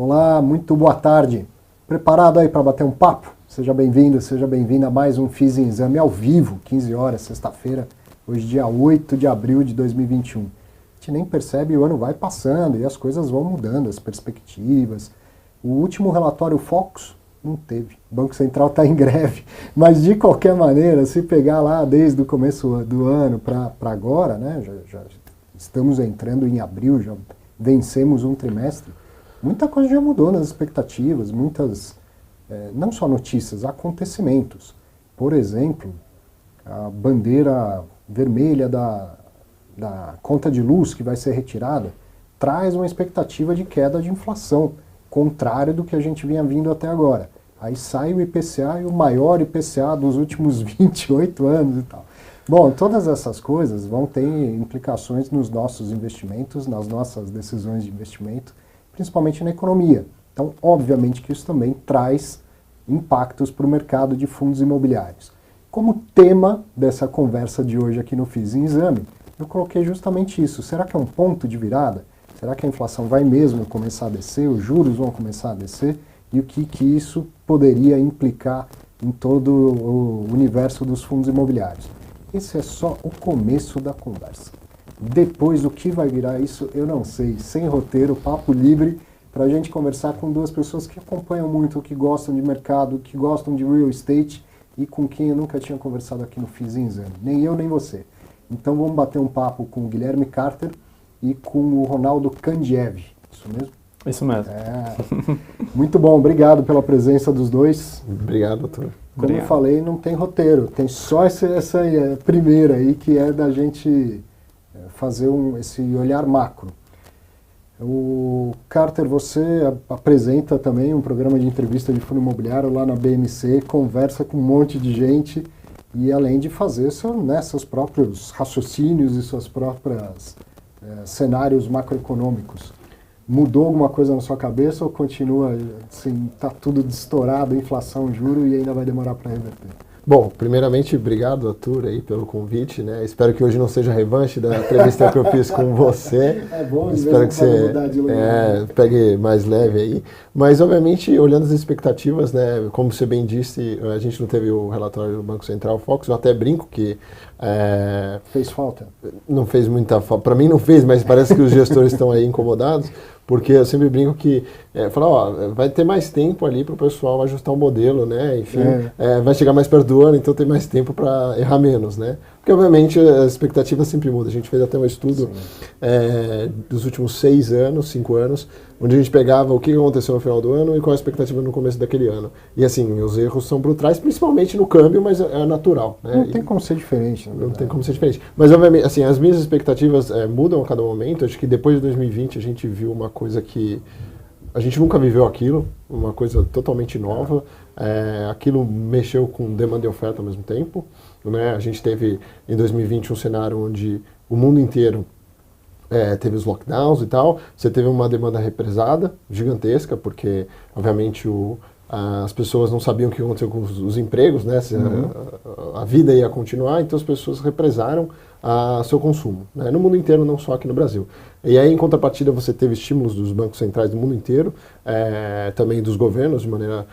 Olá, muito boa tarde. Preparado aí para bater um papo? Seja bem-vindo, seja bem-vinda a mais um FIZ em Exame ao vivo, 15 horas, sexta-feira, hoje dia 8 de abril de 2021. A gente nem percebe, o ano vai passando e as coisas vão mudando, as perspectivas. O último relatório Focus não teve, o Banco Central está em greve, mas de qualquer maneira, se pegar lá desde o começo do ano para agora, né, já estamos entrando em abril, já vencemos um trimestre, muita coisa já mudou nas expectativas, muitas, não só notícias, acontecimentos. Por exemplo, a bandeira vermelha da conta de luz que vai ser retirada traz uma expectativa de queda de inflação, contrário do que a gente vinha vindo até agora. Aí sai o IPCA e o maior IPCA dos últimos 28 anos e tal. Bom, todas essas coisas vão ter implicações nos nossos investimentos, nas nossas decisões de investimento, principalmente na economia. Então, obviamente que isso também traz impactos para o mercado de fundos imobiliários. Como tema dessa conversa de hoje aqui no FIZ em Exame, eu coloquei justamente isso. Será que é um ponto de virada? Será que a inflação vai mesmo começar a descer? Os juros vão começar a descer? E o que isso poderia implicar em todo o universo dos fundos imobiliários? Esse é só o começo da conversa. Depois, o que vai virar isso, eu não sei. Sem roteiro, papo livre, para a gente conversar com duas pessoas que acompanham muito, que gostam de mercado, que gostam de real estate e com quem eu nunca tinha conversado aqui no FIZ em Exame. Nem eu, nem você. Então vamos bater um papo com o Guilherme Carter e com o Ronaldo Kandiev. Isso mesmo? Isso mesmo. Muito bom, obrigado pela presença dos dois. Obrigado, doutor. Como eu falei, não tem roteiro, tem só essa primeira aí, que é da gente fazer esse olhar macro. O Carter, você apresenta também um programa de entrevista de fundo imobiliário lá na BMC, conversa com um monte de gente e além de fazer seus próprios raciocínios e seus próprios cenários macroeconômicos. Mudou alguma coisa na sua cabeça ou continua assim, tá tudo estourado, inflação, juro e ainda vai demorar para reverter? Bom, primeiramente, obrigado, Arthur, aí, pelo convite, né? Espero que hoje não seja revanche da entrevista que eu fiz com você. É bom, espero que você pegue mais leve aí. Mas, obviamente, olhando as expectativas, né? Como você bem disse, a gente não teve o relatório do Banco Central Focus, eu até brinco que... Fez falta? Não fez muita falta. Para mim não fez, mas parece que os gestores estão aí incomodados, porque eu sempre brinco que vai ter mais tempo ali para o pessoal ajustar o modelo, né? Enfim, vai chegar mais perto do ano, então tem mais tempo para errar menos, né? Porque, obviamente, as expectativas sempre mudam. A gente fez até um estudo dos últimos 5 anos, onde a gente pegava o que aconteceu no final do ano e qual a expectativa no começo daquele ano. E, assim, os erros são brutais, principalmente no câmbio, mas é natural, né? Não tem como ser diferente. Não tem como ser diferente. Mas, obviamente, assim, as minhas expectativas mudam a cada momento. Acho que depois de 2020 a gente viu uma coisa que a gente nunca viveu aquilo, uma coisa totalmente nova. Aquilo mexeu com demanda e oferta ao mesmo tempo, né? A gente teve em 2020 um cenário onde o mundo inteiro teve os lockdowns e tal. Você teve uma demanda represada, gigantesca, porque, obviamente, as pessoas não sabiam o que aconteceu com os empregos, né? A vida ia continuar, então as pessoas represaram seu consumo, né? No mundo inteiro, não só aqui no Brasil. E aí, em contrapartida, você teve estímulos dos bancos centrais do mundo inteiro, também dos governos, de maneira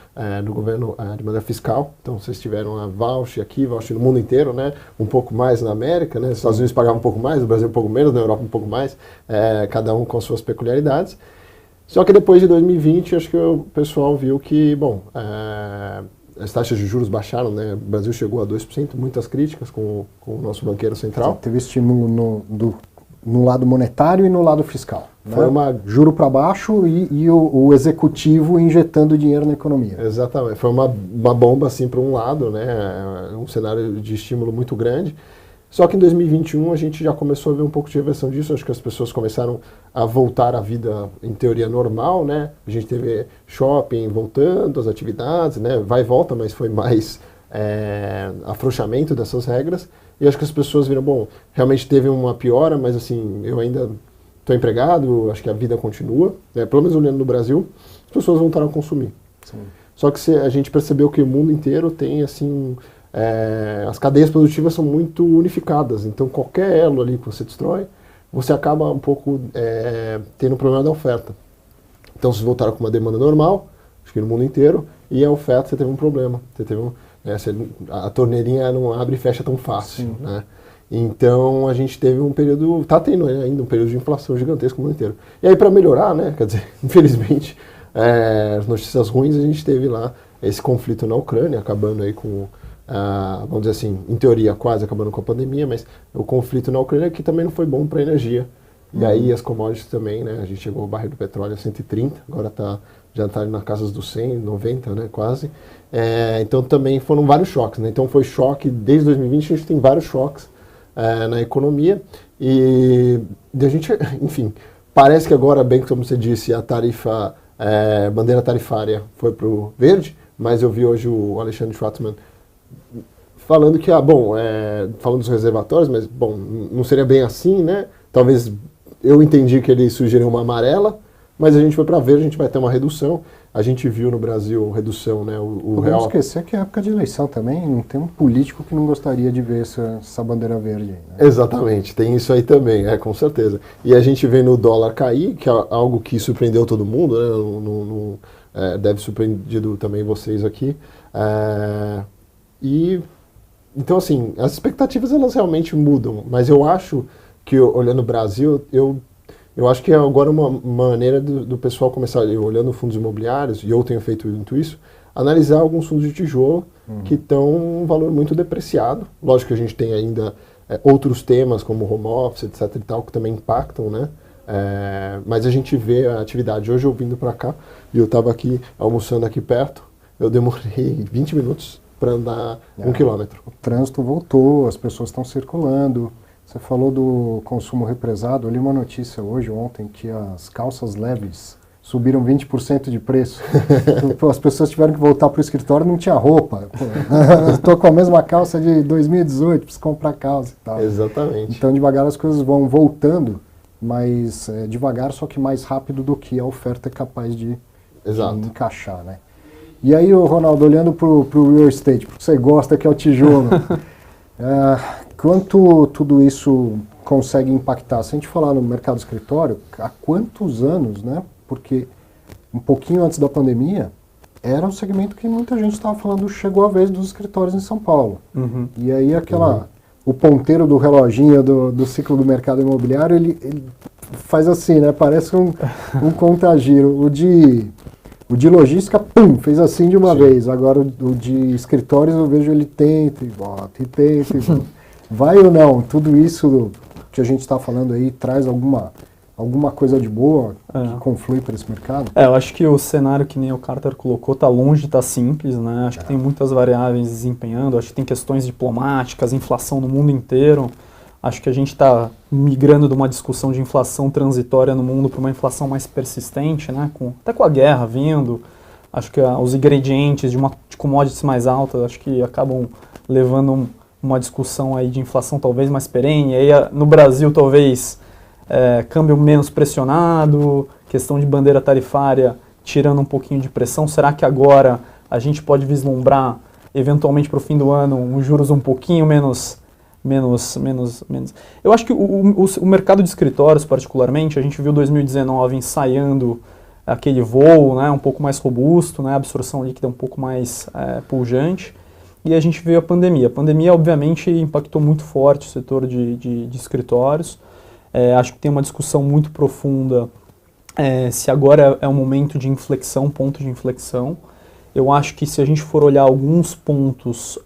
fiscal. Então, vocês tiveram a voucher aqui, voucher no mundo inteiro, né? Um pouco mais na América, né? Os Estados Unidos pagavam um pouco mais, no Brasil um pouco menos, na Europa um pouco mais, cada um com as suas peculiaridades. Só que depois de 2020, acho que o pessoal viu que, as taxas de juros baixaram, né? O Brasil chegou a 2%, muitas críticas com o nosso banqueiro central. Teve estímulo no lado monetário e no lado fiscal. Né? Foi juro para baixo e o executivo injetando dinheiro na economia. Exatamente. Foi uma bomba assim para um lado, né? Um cenário de estímulo muito grande. Só que em 2021 a gente já começou a ver um pouco de reversão disso. Acho que as pessoas começaram a voltar à vida, em teoria, normal, né? A gente teve shopping voltando, as atividades, né? Vai e volta, mas foi mais afrouxamento dessas regras. E acho que as pessoas viram, realmente teve uma piora, mas assim, eu ainda estou empregado, acho que a vida continua. Né? Pelo menos olhando no Brasil, as pessoas voltaram a consumir. Sim. Só que a gente percebeu que o mundo inteiro tem, assim... as cadeias produtivas são muito unificadas, então qualquer elo ali que você destrói, você acaba um pouco tendo um problema da oferta. Então vocês voltaram com uma demanda normal, acho que no mundo inteiro, e a oferta você teve um problema. Você teve a torneirinha não abre e fecha tão fácil, né? Então a gente teve um período, está tendo ainda um período de inflação gigantesco no mundo inteiro. E aí para melhorar, né, quer dizer, infelizmente, as notícias ruins, a gente teve lá esse conflito na Ucrânia, acabando aí com, vamos dizer assim, em teoria quase acabando com a pandemia, mas o conflito na Ucrânia que também não foi bom para a energia. E aí as commodities também, né, a gente chegou ao barril do petróleo a 130, agora já está na casa dos 100, 90, né, quase. Então também foram vários choques, né, então foi choque, desde 2020 a gente tem vários choques na economia e a gente, enfim, parece que agora, bem como você disse, a tarifa, bandeira tarifária foi para o verde, mas eu vi hoje o Alexandre Schwartzman falando que, falando dos reservatórios, mas, bom, não seria bem assim, né? Talvez eu entendi que ele sugeriu uma amarela, mas a gente foi para verde, a gente vai ter uma redução. A gente viu no Brasil redução, né? O real. Não esquecer que é época de eleição também, não tem um político que não gostaria de ver essa bandeira verde aí, né? Exatamente, tem isso aí também, com certeza. E a gente vê no dólar cair, que é algo que surpreendeu todo mundo, né? Deve surpreendido também vocês aqui. Então, assim, as expectativas elas realmente mudam, mas eu acho que, olhando o Brasil, eu acho que é agora uma maneira do pessoal começar, olhando fundos imobiliários, e eu tenho feito muito isso, analisar alguns fundos de tijolo que estão um valor muito depreciado. Lógico que a gente tem ainda outros temas, como home office, etc. e tal, que também impactam, né? Mas a gente vê a atividade. Hoje eu vindo para cá, e eu estava aqui almoçando aqui perto, eu demorei 20 minutos para andar 1 quilômetro. O trânsito voltou, as pessoas estão circulando. Você falou do consumo represado. Eu li uma notícia ontem que as calças leves subiram 20% de preço. As pessoas tiveram que voltar para o escritório e não tinha roupa. Estou com a mesma calça de 2018, preciso comprar calça e tal. Exatamente. Então, devagar as coisas vão voltando, mas devagar, só que mais rápido do que a oferta é capaz de encaixar, né? E aí, Ronaldo, olhando para o real estate, porque você gosta, que é o tijolo, quanto tudo isso consegue impactar? Se a gente falar no mercado escritório, há quantos anos, né? Porque um pouquinho antes da pandemia, era um segmento que muita gente estava falando, chegou a vez dos escritórios em São Paulo. E aí o ponteiro do reloginho do ciclo do mercado imobiliário, ele faz assim, né? Parece um contagiro. O de logística, pum, fez assim de uma vez. Agora o de escritórios eu vejo ele tenta e volta, e tenta e volta. Vai ou não? Tudo isso que a gente está falando aí traz alguma coisa de boa que conflui para esse mercado? Eu acho que o cenário que nem o Carter colocou está longe de estar simples, né? Acho que tem muitas variáveis desempenhando, acho que tem questões diplomáticas, inflação no mundo inteiro. Acho que a gente está migrando de uma discussão de inflação transitória no mundo para uma inflação mais persistente, né? Até com a guerra vindo, acho que os ingredientes de commodities mais altas, acho que acabam levando uma discussão aí de inflação talvez mais perene. E aí no Brasil talvez câmbio menos pressionado, questão de bandeira tarifária tirando um pouquinho de pressão. Será que agora a gente pode vislumbrar eventualmente para o fim do ano uns juros um pouquinho menos? Eu acho que o mercado de escritórios, particularmente, a gente viu 2019 ensaiando aquele voo, né, um pouco mais robusto, né, absorção líquida um pouco mais pujante, e a gente viu a pandemia. A pandemia, obviamente, impactou muito forte o setor de escritórios. Acho que tem uma discussão muito profunda se agora é um momento de inflexão, ponto de inflexão. Eu acho que se a gente for olhar alguns pontos,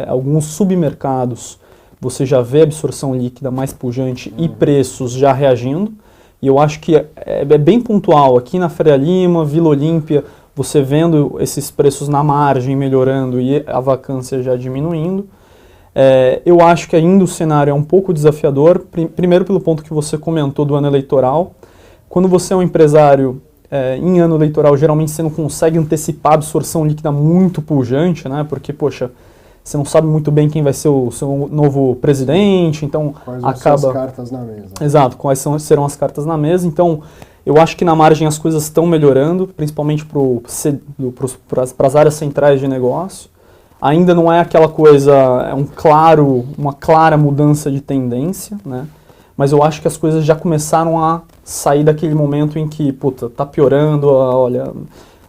alguns submercados, você já vê absorção líquida mais pujante e preços já reagindo. E eu acho que é bem pontual. Aqui na Faria Lima, Vila Olímpia, você vendo esses preços na margem melhorando e a vacância já diminuindo. Eu acho que ainda o cenário é um pouco desafiador. Primeiro pelo ponto que você comentou do ano eleitoral. Quando você é um empresário em ano eleitoral, geralmente você não consegue antecipar a absorção líquida muito pujante, né? Porque, poxa, você não sabe muito bem quem vai ser o seu novo presidente, então quais são as cartas na mesa. Exato, quais serão as cartas na mesa. Então, eu acho que na margem as coisas estão melhorando, principalmente para as áreas centrais de negócio. Ainda não é aquela coisa, uma clara mudança de tendência, né? Mas eu acho que as coisas já começaram a sair daquele momento em que, puta, tá piorando, olha,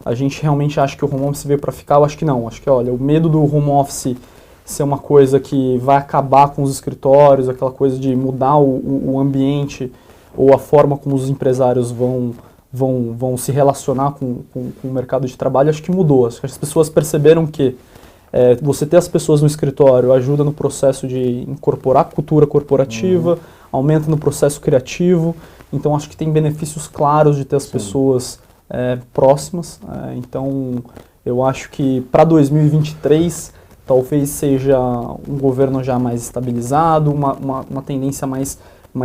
a gente realmente acha que o home office veio para ficar. Eu acho que não, acho que, olha, o medo do home office ser uma coisa que vai acabar com os escritórios, aquela coisa de mudar o ambiente ou a forma como os empresários vão se relacionar com o mercado de trabalho, acho que mudou. Acho que as pessoas perceberam que você ter as pessoas no escritório ajuda no processo de incorporar cultura corporativa, aumenta no processo criativo, então acho que tem benefícios claros de ter as pessoas próximas. Então eu acho que para 2023 talvez seja um governo já mais estabilizado, uma tendência mais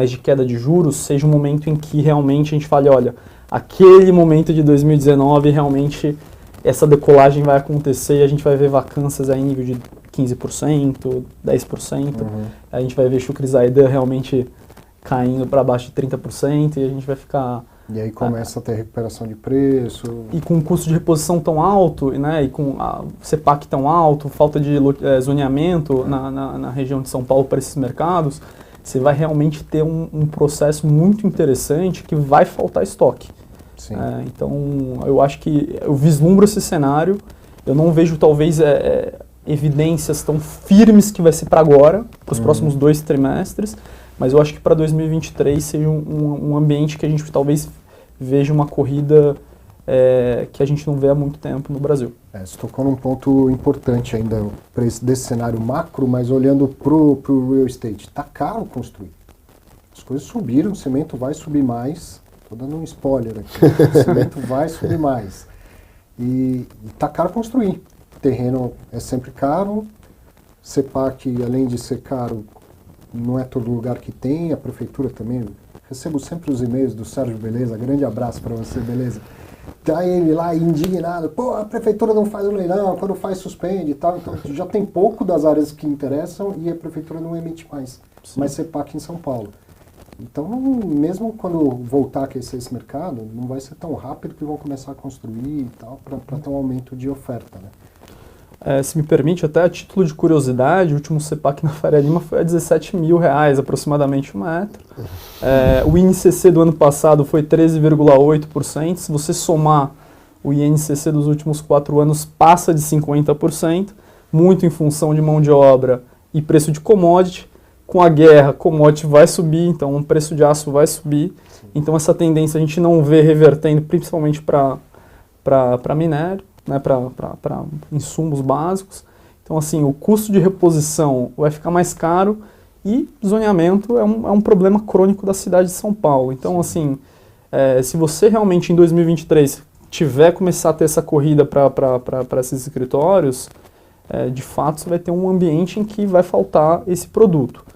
de queda de juros, seja um momento em que realmente a gente fale, olha, aquele momento de 2019 realmente essa decolagem vai acontecer e a gente vai ver vacâncias aí em nível de 15%, 10%, a gente vai ver Shukri Zaidan realmente caindo para baixo de 30% e a gente vai ficar... E aí começa a ter recuperação de preço. E com o custo de reposição tão alto, né, e com a CEPAC tão alto, falta de zoneamento na região de São Paulo para esses mercados, você vai realmente ter um processo muito interessante que vai faltar estoque. Então, eu acho que eu vislumbro esse cenário, eu não vejo talvez evidências tão firmes que vai ser para agora, para os próximos 2 trimestres, mas eu acho que para 2023 seja um ambiente que a gente talvez veja uma corrida que a gente não vê há muito tempo no Brasil. Você tocou num ponto importante ainda desse cenário macro, mas olhando para o real estate. Está caro construir. As coisas subiram, o cimento vai subir mais. Estou dando um spoiler aqui. O cimento vai subir mais. E está caro construir. O terreno é sempre caro. CEPAC, além de ser caro, não é todo lugar que tem. A prefeitura também. Recebo sempre os e-mails do Sérgio Beleza. Grande abraço para você, Beleza. Tá ele lá indignado. Pô, a prefeitura não faz o leilão. Quando faz, suspende e tal. Então já tem pouco das áreas que interessam e a prefeitura não emite mais. Mais CEPAC em São Paulo. Então, mesmo quando voltar a aquecer esse mercado, não vai ser tão rápido que vão começar a construir e tal, para ter um aumento de oferta, né? Se me permite, até a título de curiosidade, o último CEPAC na Faria Lima foi a R$17 mil, aproximadamente um metro. O INCC do ano passado foi 13,8%. Se você somar o INCC dos últimos 4 anos, passa de 50%, muito em função de mão de obra e preço de commodity. Com a guerra, commodity vai subir, então o preço de aço vai subir. Então essa tendência a gente não vê revertendo, principalmente para minério, né, para insumos básicos. Então assim, o custo de reposição vai ficar mais caro e zoneamento é um problema crônico da cidade de São Paulo. Então assim, se você realmente em 2023 começar a ter essa corrida para esses escritórios, de fato você vai ter um ambiente em que vai faltar esse produto.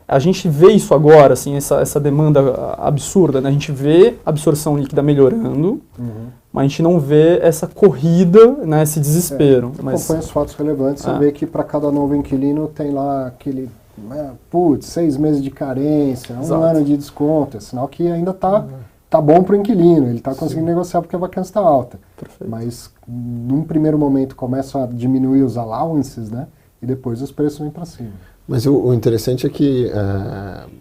A gente vê isso agora, assim, essa demanda absurda, né? A gente vê a absorção líquida melhorando, mas a gente não vê essa corrida, né, esse desespero. Acompanha os fatos relevantes, você vê que para cada novo inquilino tem lá aquele, 6 meses de carência, Exato. 1 ano de desconto, é sinal que ainda tá bom para o inquilino, ele está conseguindo negociar porque a vacância está alta. Perfeito. Mas num primeiro momento começam a diminuir os allowances, né? E depois os preços vêm para cima. Mas o interessante é que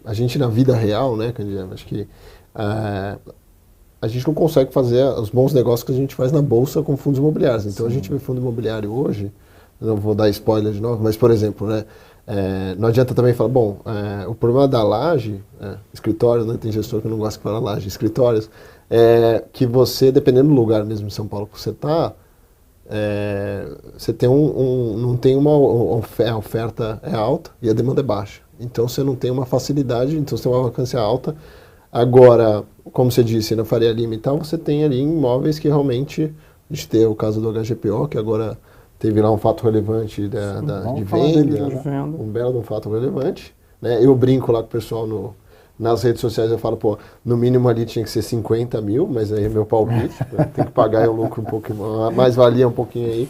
a gente na vida real, né, Candido, acho que a gente não consegue fazer os bons negócios que a gente faz na bolsa com fundos imobiliários. Então a gente vê fundo imobiliário hoje, não vou dar spoiler de novo, mas por exemplo, né, não adianta também falar, o problema da laje, escritórios, né, tem gestor que não gosta que fala laje, escritórios, que você, dependendo do lugar mesmo em São Paulo que você está, você tem não tem a oferta é alta e a demanda é baixa. Então você não tem uma facilidade, então você tem uma vacância alta. Agora, como você disse, na Faria Lima e tal, você tem ali imóveis que realmente, a gente tem o caso do HGPO, que agora teve lá um fato relevante de venda, um belo de um fato relevante. Né? Eu brinco lá com o pessoal nas redes sociais, eu falo, no mínimo ali tinha que ser 50 mil, mas aí é meu palpite, tem que pagar o lucro um pouquinho, mais valia um pouquinho aí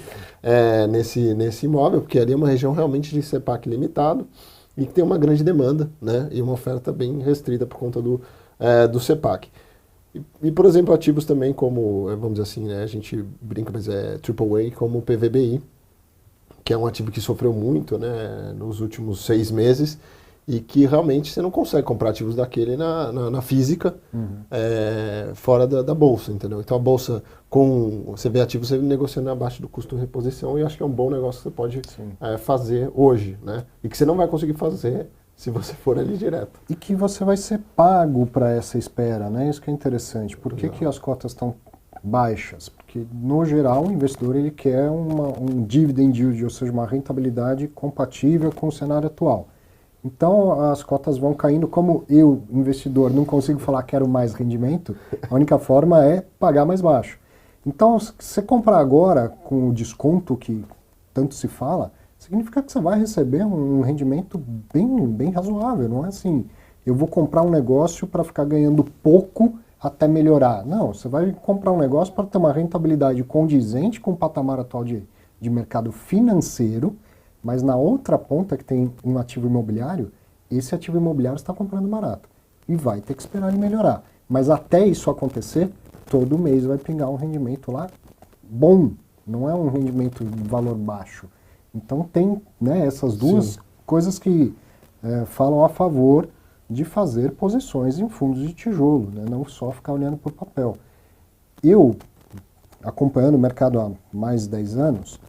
nesse imóvel, porque ali é uma região realmente de CEPAC limitado e que tem uma grande demanda, né, e uma oferta bem restrita por conta do CEPAC. E, por exemplo, ativos também como, vamos dizer assim, né, a gente brinca, mas é AAA, como o PVBI, que é um ativo que sofreu muito, né, nos últimos 6 meses, e que realmente você não consegue comprar ativos daquele na física, fora da bolsa, entendeu? Então a bolsa, você vê ativos você negociando abaixo do custo de reposição, e acho que é um bom negócio que você pode fazer hoje, né? E que você não vai conseguir fazer se você for ali direto. E que você vai ser pago para essa espera, né? Isso que é interessante. Por que as cotas estão baixas? Porque, no geral, o investidor ele quer um dividend yield, ou seja, uma rentabilidade compatível com o cenário atual. Então, as cotas vão caindo. Como eu, investidor, não consigo falar quero mais rendimento, a única forma é pagar mais baixo. Então, se você comprar agora com o desconto que tanto se fala, significa que você vai receber um rendimento bem razoável. Não é assim, eu vou comprar um negócio para ficar ganhando pouco até melhorar. Não, você vai comprar um negócio para ter uma rentabilidade condizente com o patamar atual de mercado financeiro, mas na outra ponta que tem um ativo imobiliário, esse ativo imobiliário está comprando barato e vai ter que esperar ele melhorar. Mas até isso acontecer, todo mês vai pingar um rendimento lá bom, não é um rendimento de valor baixo. Então tem, né, essas duas coisas que falam a favor de fazer posições em fundos de tijolo, né, não só ficar olhando para o papel. Eu, acompanhando o mercado há mais de 10 anos,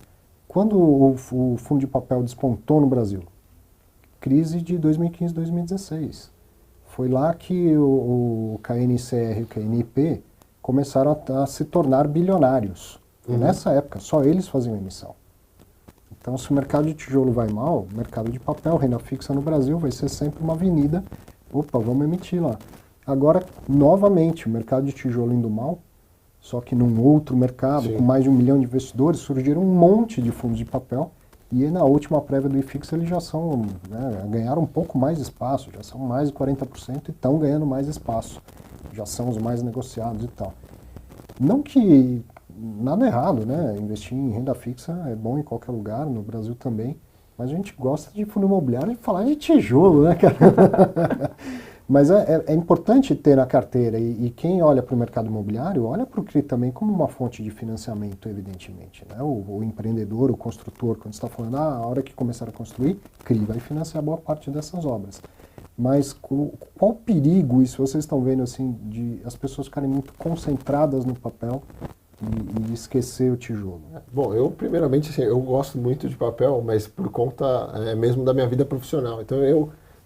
quando o fundo de papel despontou no Brasil, crise de 2015, 2016, foi lá que o KNCR e o KNP começaram a se tornar bilionários. Nessa época, só eles faziam emissão. Então, se o mercado de tijolo vai mal, o mercado de papel, renda fixa no Brasil, vai ser sempre uma avenida. Opa, vamos emitir lá. Agora, novamente, o mercado de tijolo indo mal, só que num outro mercado, com mais de 1 milhão de investidores, surgiram um monte de fundos de papel. E na última prévia do IFIX, eles já são, né, ganharam um pouco mais de espaço, já são mais de 40% e estão ganhando mais espaço. Já são os mais negociados e tal. Não que nada errado, né? Investir em renda fixa é bom em qualquer lugar, no Brasil também. Mas a gente gosta de fundo imobiliário e falar de tijolo, né, cara? Mas é importante ter na carteira. E quem olha para o mercado imobiliário, olha para o CRI também como uma fonte de financiamento, evidentemente. Né? O empreendedor, o construtor, quando está falando, a hora que começar a construir, CRI vai financiar boa parte dessas obras. Mas qual o perigo, isso vocês estão vendo, assim, de as pessoas ficarem muito concentradas no papel e esquecer o tijolo? Bom, eu primeiramente, assim, eu gosto muito de papel, mas por conta mesmo da minha vida profissional. Então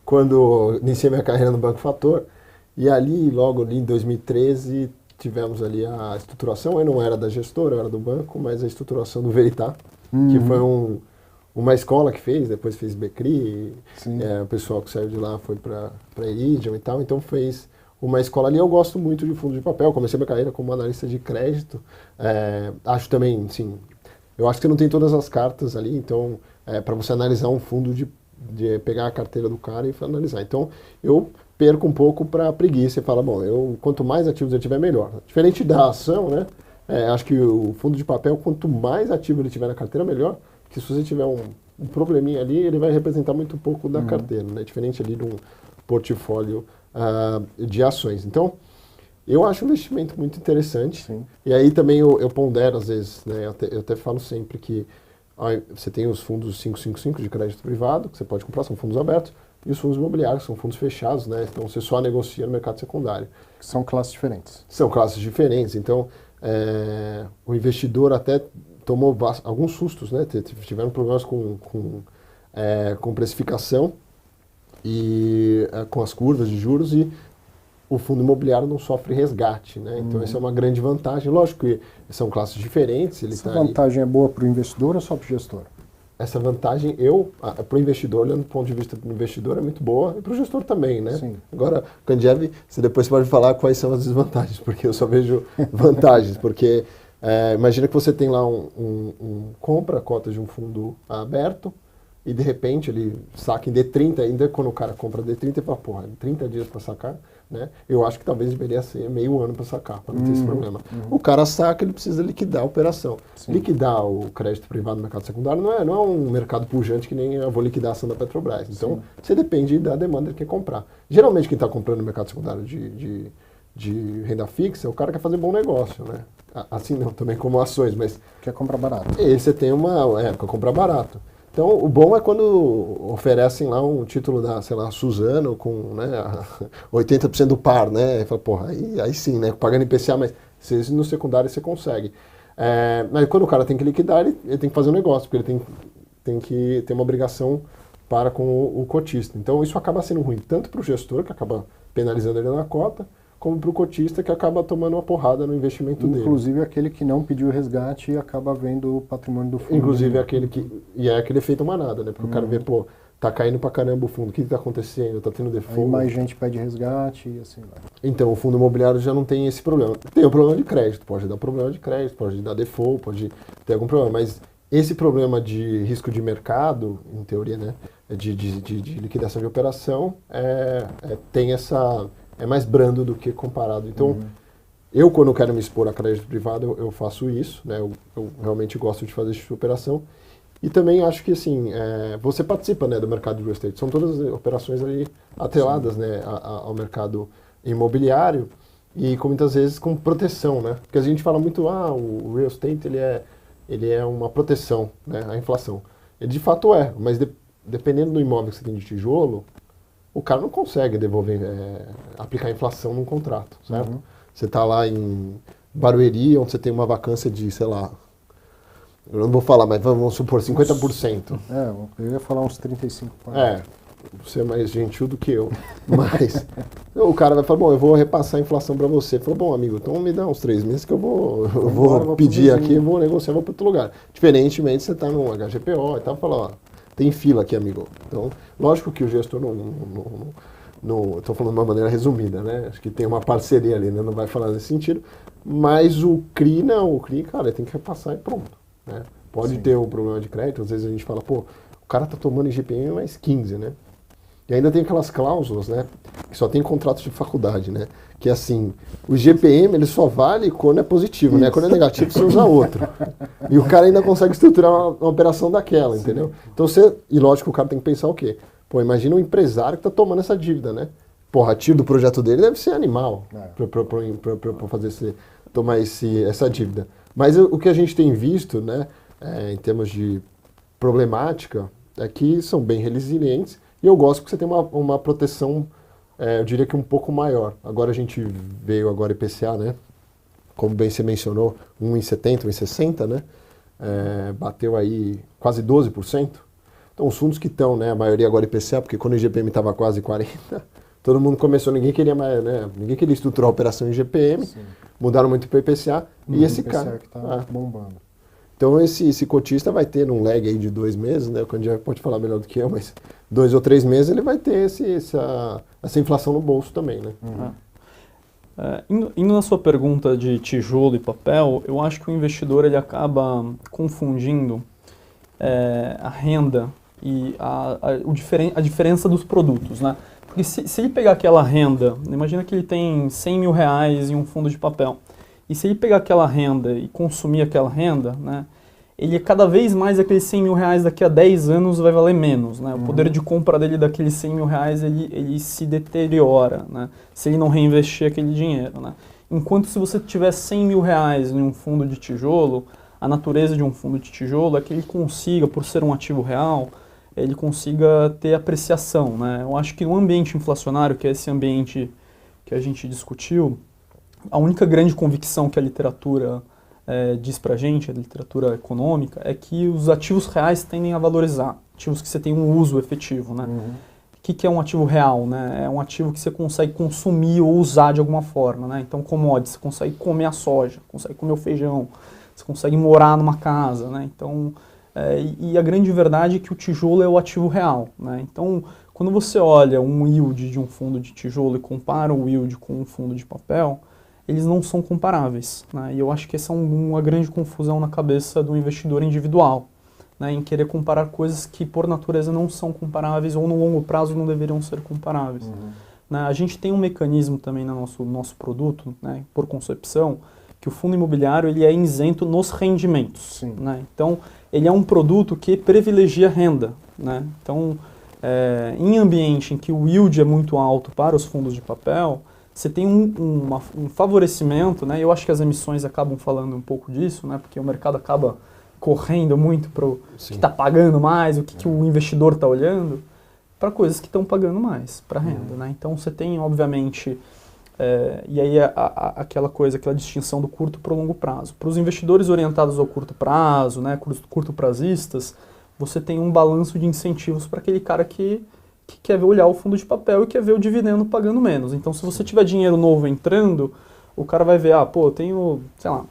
quando iniciei minha carreira no Banco Fator, e logo ali em 2013, tivemos ali a estruturação, eu não era da gestora, eu era do banco, mas a estruturação do Veritá, que foi uma escola que depois fez Becri, o pessoal que saiu de lá foi para Iridium e tal, então fez uma escola ali. Eu gosto muito de fundo de papel, comecei minha carreira como analista de crédito, acho também, sim, eu acho que não tem todas as cartas ali, então para você analisar um fundo de pegar a carteira do cara e analisar. Então eu perco um pouco para preguiça e falo, bom, quanto mais ativos eu tiver, melhor. Diferente da ação, né? Acho que o fundo de papel, quanto mais ativo ele tiver na carteira, melhor. Que se você tiver um probleminha ali, ele vai representar muito pouco da carteira, né? Diferente ali de um portfólio de ações. Então, eu acho um investimento muito interessante. Sim. E aí também eu pondero às vezes, né? Eu até falo sempre que você tem os fundos 555 de crédito privado, que você pode comprar, são fundos abertos, e os fundos imobiliários, são fundos fechados, né? Então você só negocia no mercado secundário. São classes diferentes. São classes diferentes, então o investidor até tomou alguns sustos, né? Tiveram problemas com precificação e com as curvas de juros, e o fundo imobiliário não sofre resgate, né? Então essa é uma grande vantagem. Lógico que são classes diferentes. Essa vantagem é boa para o investidor ou só para o gestor? Essa vantagem, para o investidor, olhando do ponto de vista do investidor, é muito boa, e para o gestor também, né? Sim. Agora, Kandjev, você depois pode falar quais são as desvantagens, porque eu só vejo vantagens, porque imagina que você tem lá compra a cota de um fundo aberto, e de repente ele saca em D30, ainda quando o cara compra D30, ele fala, porra, 30 dias para sacar, né? Eu acho que talvez deveria ser meio ano para sacar, para não ter esse problema. O cara saca, ele precisa liquidar a operação. Sim. Liquidar o crédito privado no mercado secundário não é um mercado pujante que nem eu vou liquidar a ação da Petrobras. Então, você depende da demanda que quer comprar. Geralmente, quem está comprando no mercado secundário de renda fixa é o cara que quer fazer bom negócio, né? Assim não, também como ações, mas... Quer comprar barato. E você tem uma época comprar barato. Então, o bom é quando oferecem lá um título da, sei lá, Suzano com, né, 80% do par, né? E fala, porra, aí sim, né? Pagando IPCA, mas se no secundário você consegue. Mas quando o cara tem que liquidar, ele tem que fazer um negócio, porque ele tem que ter uma obrigação para com o cotista. Então, isso acaba sendo ruim, tanto para o gestor, que acaba penalizando ele na cota, como para o cotista, que acaba tomando uma porrada no investimento dele. Inclusive aquele que não pediu resgate e acaba vendo o patrimônio do fundo. Inclusive aquele que... E é aquele efeito manada, né? Porque o cara vê, pô, tá caindo pra caramba o fundo, o que tá acontecendo? Tá tendo default. Aí mais gente pede resgate e assim vai. Então, o fundo imobiliário já não tem esse problema. Tem o problema de crédito, pode dar problema de crédito, pode dar default, pode ter algum problema, mas esse problema de risco de mercado, em teoria, né? De liquidação de operação, tem essa... É mais brando do que comparado. Então, eu, quando quero me expor a crédito privado, eu faço isso, né? Eu realmente gosto de fazer essa operação. E também acho que, assim, você participa, né, do mercado de real estate. São todas as operações ali atreladas, né, ao mercado imobiliário e, com muitas vezes, com proteção, né? Porque a gente fala muito, o real estate, ele é uma proteção, né, à inflação. Ele, de fato, mas dependendo do imóvel que você tem de tijolo, o cara não consegue devolver, aplicar inflação num contrato, certo? Você está lá em Barueri, onde você tem uma vacância de, sei lá, eu não vou falar, mas vamos supor 50%. Eu ia falar uns 35%. Você é mais gentil do que eu. Mas o cara vai falar, bom, eu vou repassar a inflação para você. Falou, bom, amigo, então me dá uns 3 meses que eu vou pedir aqui, eu vou negociar, vou para outro lugar. Diferentemente, você está no HGPO e tal, fala, ó, tem fila aqui, amigo. Então, lógico que o gestor estou falando de uma maneira resumida, né? Acho que tem uma parceria ali, né? Não vai falar nesse sentido. Mas o CRI, cara, tem que repassar e pronto. Né? Pode ter um problema de crédito, às vezes a gente fala, pô, o cara tá tomando IGPM mais 15, né? E ainda tem aquelas cláusulas, né? Que só tem contratos de faculdade, né? Que assim, o IGPM ele só vale quando é positivo, né? Quando é negativo você usa outro. E o cara ainda consegue estruturar uma operação daquela, entendeu? Então e lógico, o cara tem que pensar o quê? Pô, imagina um empresário que tá tomando essa dívida, né? Porra, a tiro do projeto dele deve ser animal para fazer tomar essa dívida. Mas o que a gente tem visto, né, em termos de problemática, é que são bem resilientes e eu gosto que você tem uma proteção, eu diria que um pouco maior. Agora a gente veio agora IPCA, né, como bem você mencionou, 1,70, 1,60, né, bateu aí quase 12%. Então os fundos que estão, né, a maioria agora IPCA, porque quando o IGPM estava quase 40%, todo mundo começou, ninguém queria mais, né, ninguém queria estruturar a operação em IGPM, mudaram muito para o IPCA, e esse cara que tá bombando. Então esse cotista vai ter um lag aí de 2 meses, né? O Candiac pode falar melhor do que eu, mas 2 ou 3 meses ele vai ter essa inflação no bolso também, né? Indo na sua pergunta de tijolo e papel, eu acho que o investidor ele acaba confundindo a renda e a diferença dos produtos, né? Porque se ele pegar aquela renda, imagina que ele tem 100 mil reais em um fundo de papel, e se ele pegar aquela renda e consumir aquela renda, né, ele cada vez mais aqueles 100 mil reais daqui a 10 anos vai valer menos, né? O poder de compra dele daqueles 100 mil reais ele se deteriora, né, se ele não reinvestir aquele dinheiro, né? Enquanto se você tiver 100 mil reais em um fundo de tijolo, a natureza de um fundo de tijolo é que ele consiga, por ser um ativo real, ele consiga ter apreciação, né? Eu acho que no ambiente inflacionário, que é esse ambiente que a gente discutiu, a única grande convicção que a literatura diz pra gente, a literatura econômica, é que os ativos reais tendem a valorizar, ativos que você tem um uso efetivo, né? O que é um ativo real, né? É um ativo que você consegue consumir ou usar de alguma forma, né? Então, commodities, você consegue comer a soja, consegue comer o feijão, você consegue morar numa casa, né? Então, e a grande verdade é que o tijolo é o ativo real, né? Então, quando você olha um yield de um fundo de tijolo e compara o yield com um fundo de papel, eles não são comparáveis, né? E eu acho que essa é uma grande confusão na cabeça do investidor individual, né? Em querer comparar coisas que, por natureza, não são comparáveis ou no longo prazo não deveriam ser comparáveis. Né? A gente tem um mecanismo também no nosso produto, né? Por concepção, que o fundo imobiliário ele é isento nos rendimentos. Né? Então, ele é um produto que privilegia renda. Né? Então, em ambiente em que o yield é muito alto para os fundos de papel, você tem um favorecimento, né? Eu acho que as emissões acabam falando um pouco disso, né? Porque o mercado acaba correndo muito para o que está pagando mais, o que o investidor está olhando, para coisas que estão pagando mais, para renda. Né? Então você tem, obviamente, e aí aquela distinção do curto para o longo prazo. Para os investidores orientados ao curto prazo, né, curto-prazistas, você tem um balanço de incentivos para aquele cara que quer olhar o fundo de papel e quer ver o dividendo pagando menos. Então, se você tiver dinheiro novo entrando, o cara vai ver, eu tenho, sei lá,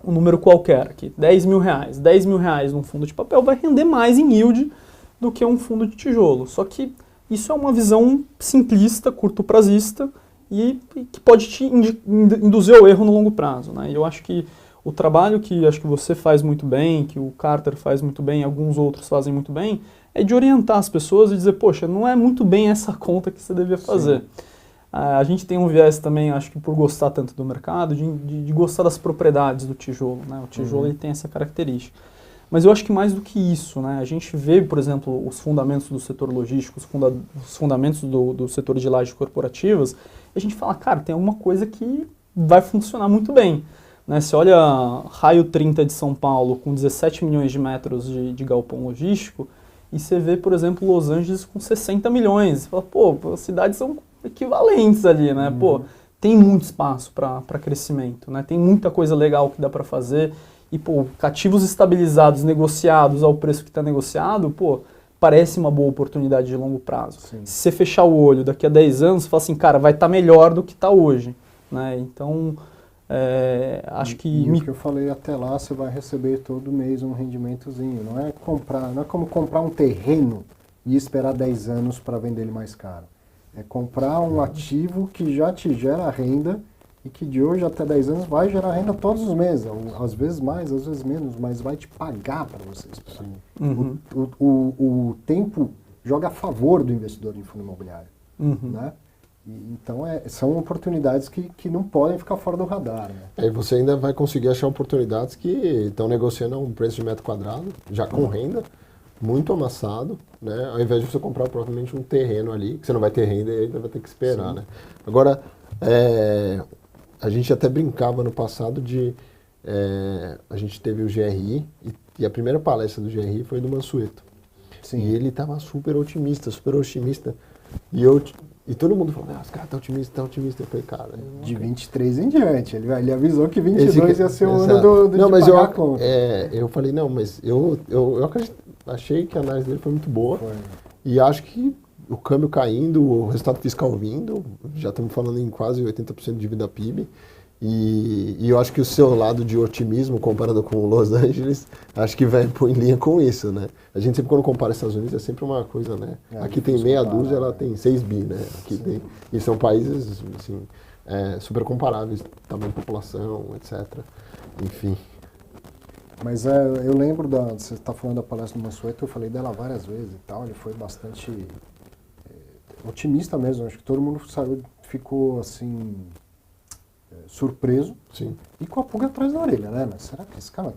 um número qualquer aqui, 10 mil reais. 10 mil reais num fundo de papel vai render mais em yield do que um fundo de tijolo. Só que isso é uma visão simplista, curto-prazista, e que pode te induzir ao erro no longo prazo. Né? E eu acho que o trabalho que acho que você faz muito bem, que o Carter faz muito bem, alguns outros fazem muito bem, é de orientar as pessoas e dizer, poxa, não é muito bem essa conta que você devia fazer. A gente tem um viés também, acho que por gostar tanto do mercado, de gostar das propriedades do tijolo. Né? O tijolo ele tem essa característica. Mas eu acho que mais do que isso, né? A gente vê, por exemplo, os fundamentos do setor logístico, os fundamentos do setor de lajes corporativas, e a gente fala, cara, tem alguma coisa que vai funcionar muito bem. Né? Você olha Raio 30 de São Paulo com 17 milhões de metros de galpão logístico, e você vê, por exemplo, Los Angeles com 60 milhões. Você fala, as cidades são equivalentes ali, né? Tem muito espaço para crescimento, né? Tem muita coisa legal que dá para fazer. E, cativos estabilizados, negociados ao preço que está negociado, parece uma boa oportunidade de longo prazo. Sim. Se você fechar o olho daqui a 10 anos, você fala assim, cara, vai estar melhor do que está hoje. Né? Então, acho que... E o que eu falei, até lá você vai receber todo mês um rendimentozinho. Não é como comprar um terreno e esperar 10 anos para vender ele mais caro. É comprar um ativo que já te gera renda e que de hoje até 10 anos vai gerar renda todos os meses. Às vezes mais, às vezes menos, mas vai te pagar para você esperar. O tempo joga a favor do investidor em fundo imobiliário. Né? Então, são oportunidades que não podem ficar fora do radar. Né? E você ainda vai conseguir achar oportunidades que estão negociando a um preço de metro quadrado, já com renda, muito amassado, né? Ao invés de você comprar provavelmente um terreno ali, que você não vai ter renda e ainda vai ter que esperar. Né? Agora, a gente até brincava no passado a gente teve o GRI, e a primeira palestra do GRI foi do Mansueto. Sim. E ele estava super otimista. E todo mundo falou, os caras estão otimistas. Eu falei, cara... De 23 em diante. Ele avisou que 22 ia ser o ano de pagar a conta. Eu falei, mas eu achei que a análise dele foi muito boa. Foi. E acho que o câmbio caindo, o resultado fiscal vindo, já estamos falando em quase 80% de dívida PIB. E eu acho que o seu lado de otimismo, comparado com Los Angeles, acho que vai em linha com isso, né? A gente sempre, quando compara Estados Unidos, é sempre uma coisa, né? Aqui tem meia dúzia, ela tem 6 bi, né? E são países, assim, super comparáveis, tamanho de população, etc. Enfim. Mas eu lembro você está falando da palestra do Mansueto, eu falei dela várias vezes e tal, ele foi bastante otimista mesmo, acho que todo mundo ficou assim... surpreso. Sim. E com a pulga atrás da orelha, né? Mas será que esse cara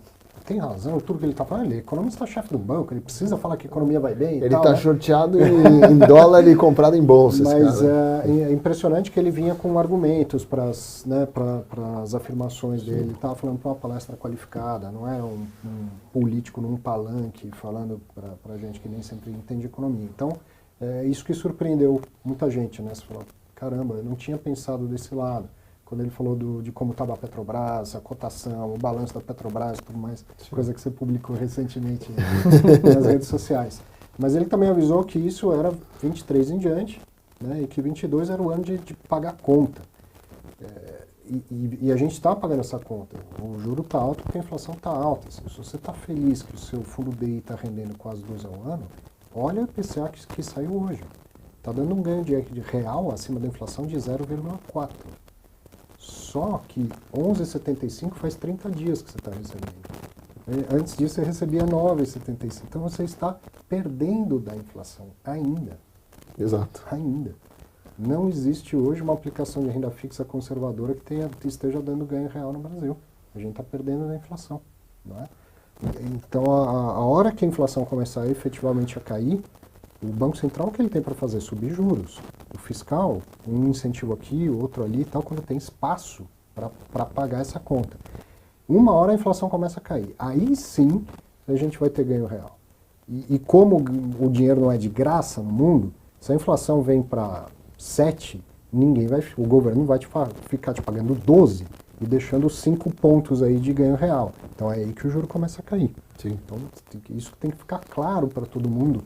tem razão? Tudo que ele está falando, ele é economista-chefe do banco, ele precisa falar que a economia vai bem. Ele está shorteado em dólar e comprado em bolsas. Mas é impressionante que ele vinha com argumentos para as afirmações dele. Ele estava falando para uma palestra qualificada, não era um político num palanque falando para gente que nem sempre entende economia. Então, é isso que surpreendeu muita gente, né? Você falou, caramba, eu não tinha pensado desse lado. Quando ele falou de como estava a Petrobras, a cotação, o balanço da Petrobras, tudo mais, coisa que você publicou recentemente nas redes sociais. Mas ele também avisou que isso era 23 em diante, né, e que 22 era o ano de pagar conta. E a gente está pagando essa conta. O juro está alto porque a inflação está alta. Se você está feliz que o seu fundo DI está rendendo quase 2 ao ano, olha o IPCA que saiu hoje. Está dando um ganho de real acima da inflação de 0,4. Só que 11,75 faz 30 dias que você está recebendo. Antes disso, você recebia 9,75. Então, você está perdendo da inflação ainda. Exato. Ainda. Não existe hoje uma aplicação de renda fixa conservadora que esteja dando ganho real no Brasil. A gente está perdendo da inflação. Não é? Então, a hora que a inflação começar efetivamente a cair, o Banco Central, o que ele tem para fazer? Subir juros. O fiscal, um incentivo aqui, outro ali e tal, quando tem espaço para pagar essa conta. uma hora a inflação começa a cair. Aí sim a gente vai ter ganho real. E como o dinheiro não é de graça no mundo, se a inflação vem para 7, o governo não vai ficar te pagando 12 e deixando 5 pontos aí de ganho real. Então é aí que o juro começa a cair. Sim. Então isso tem que ficar claro para todo mundo,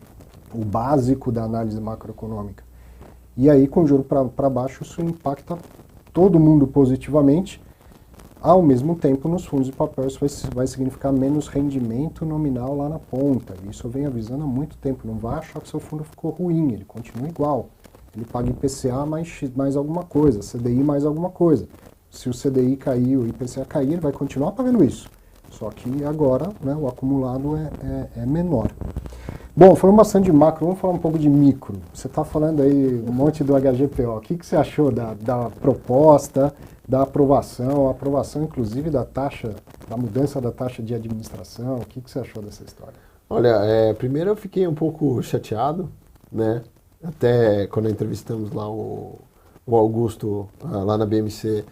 o básico da análise macroeconômica. E aí com o juro para baixo isso impacta todo mundo positivamente. Ao mesmo tempo, nos fundos de papel, isso vai significar menos rendimento nominal lá na ponta. Isso eu venho avisando há muito tempo. Não vai achar que seu fundo ficou ruim, ele continua igual. Ele paga IPCA mais alguma coisa, CDI mais alguma coisa. Se o CDI cair, o IPCA cair, ele vai continuar pagando isso. Só que agora, né, o acumulado é menor. Bom, falamos bastante de macro, vamos falar um pouco de micro. Você está falando aí um monte do HGPO. O que você achou da proposta, da aprovação, inclusive da mudança da taxa de administração? O que você achou dessa história? Olha, primeiro eu fiquei um pouco chateado, né? Até quando entrevistamos lá o Augusto, lá na BMC,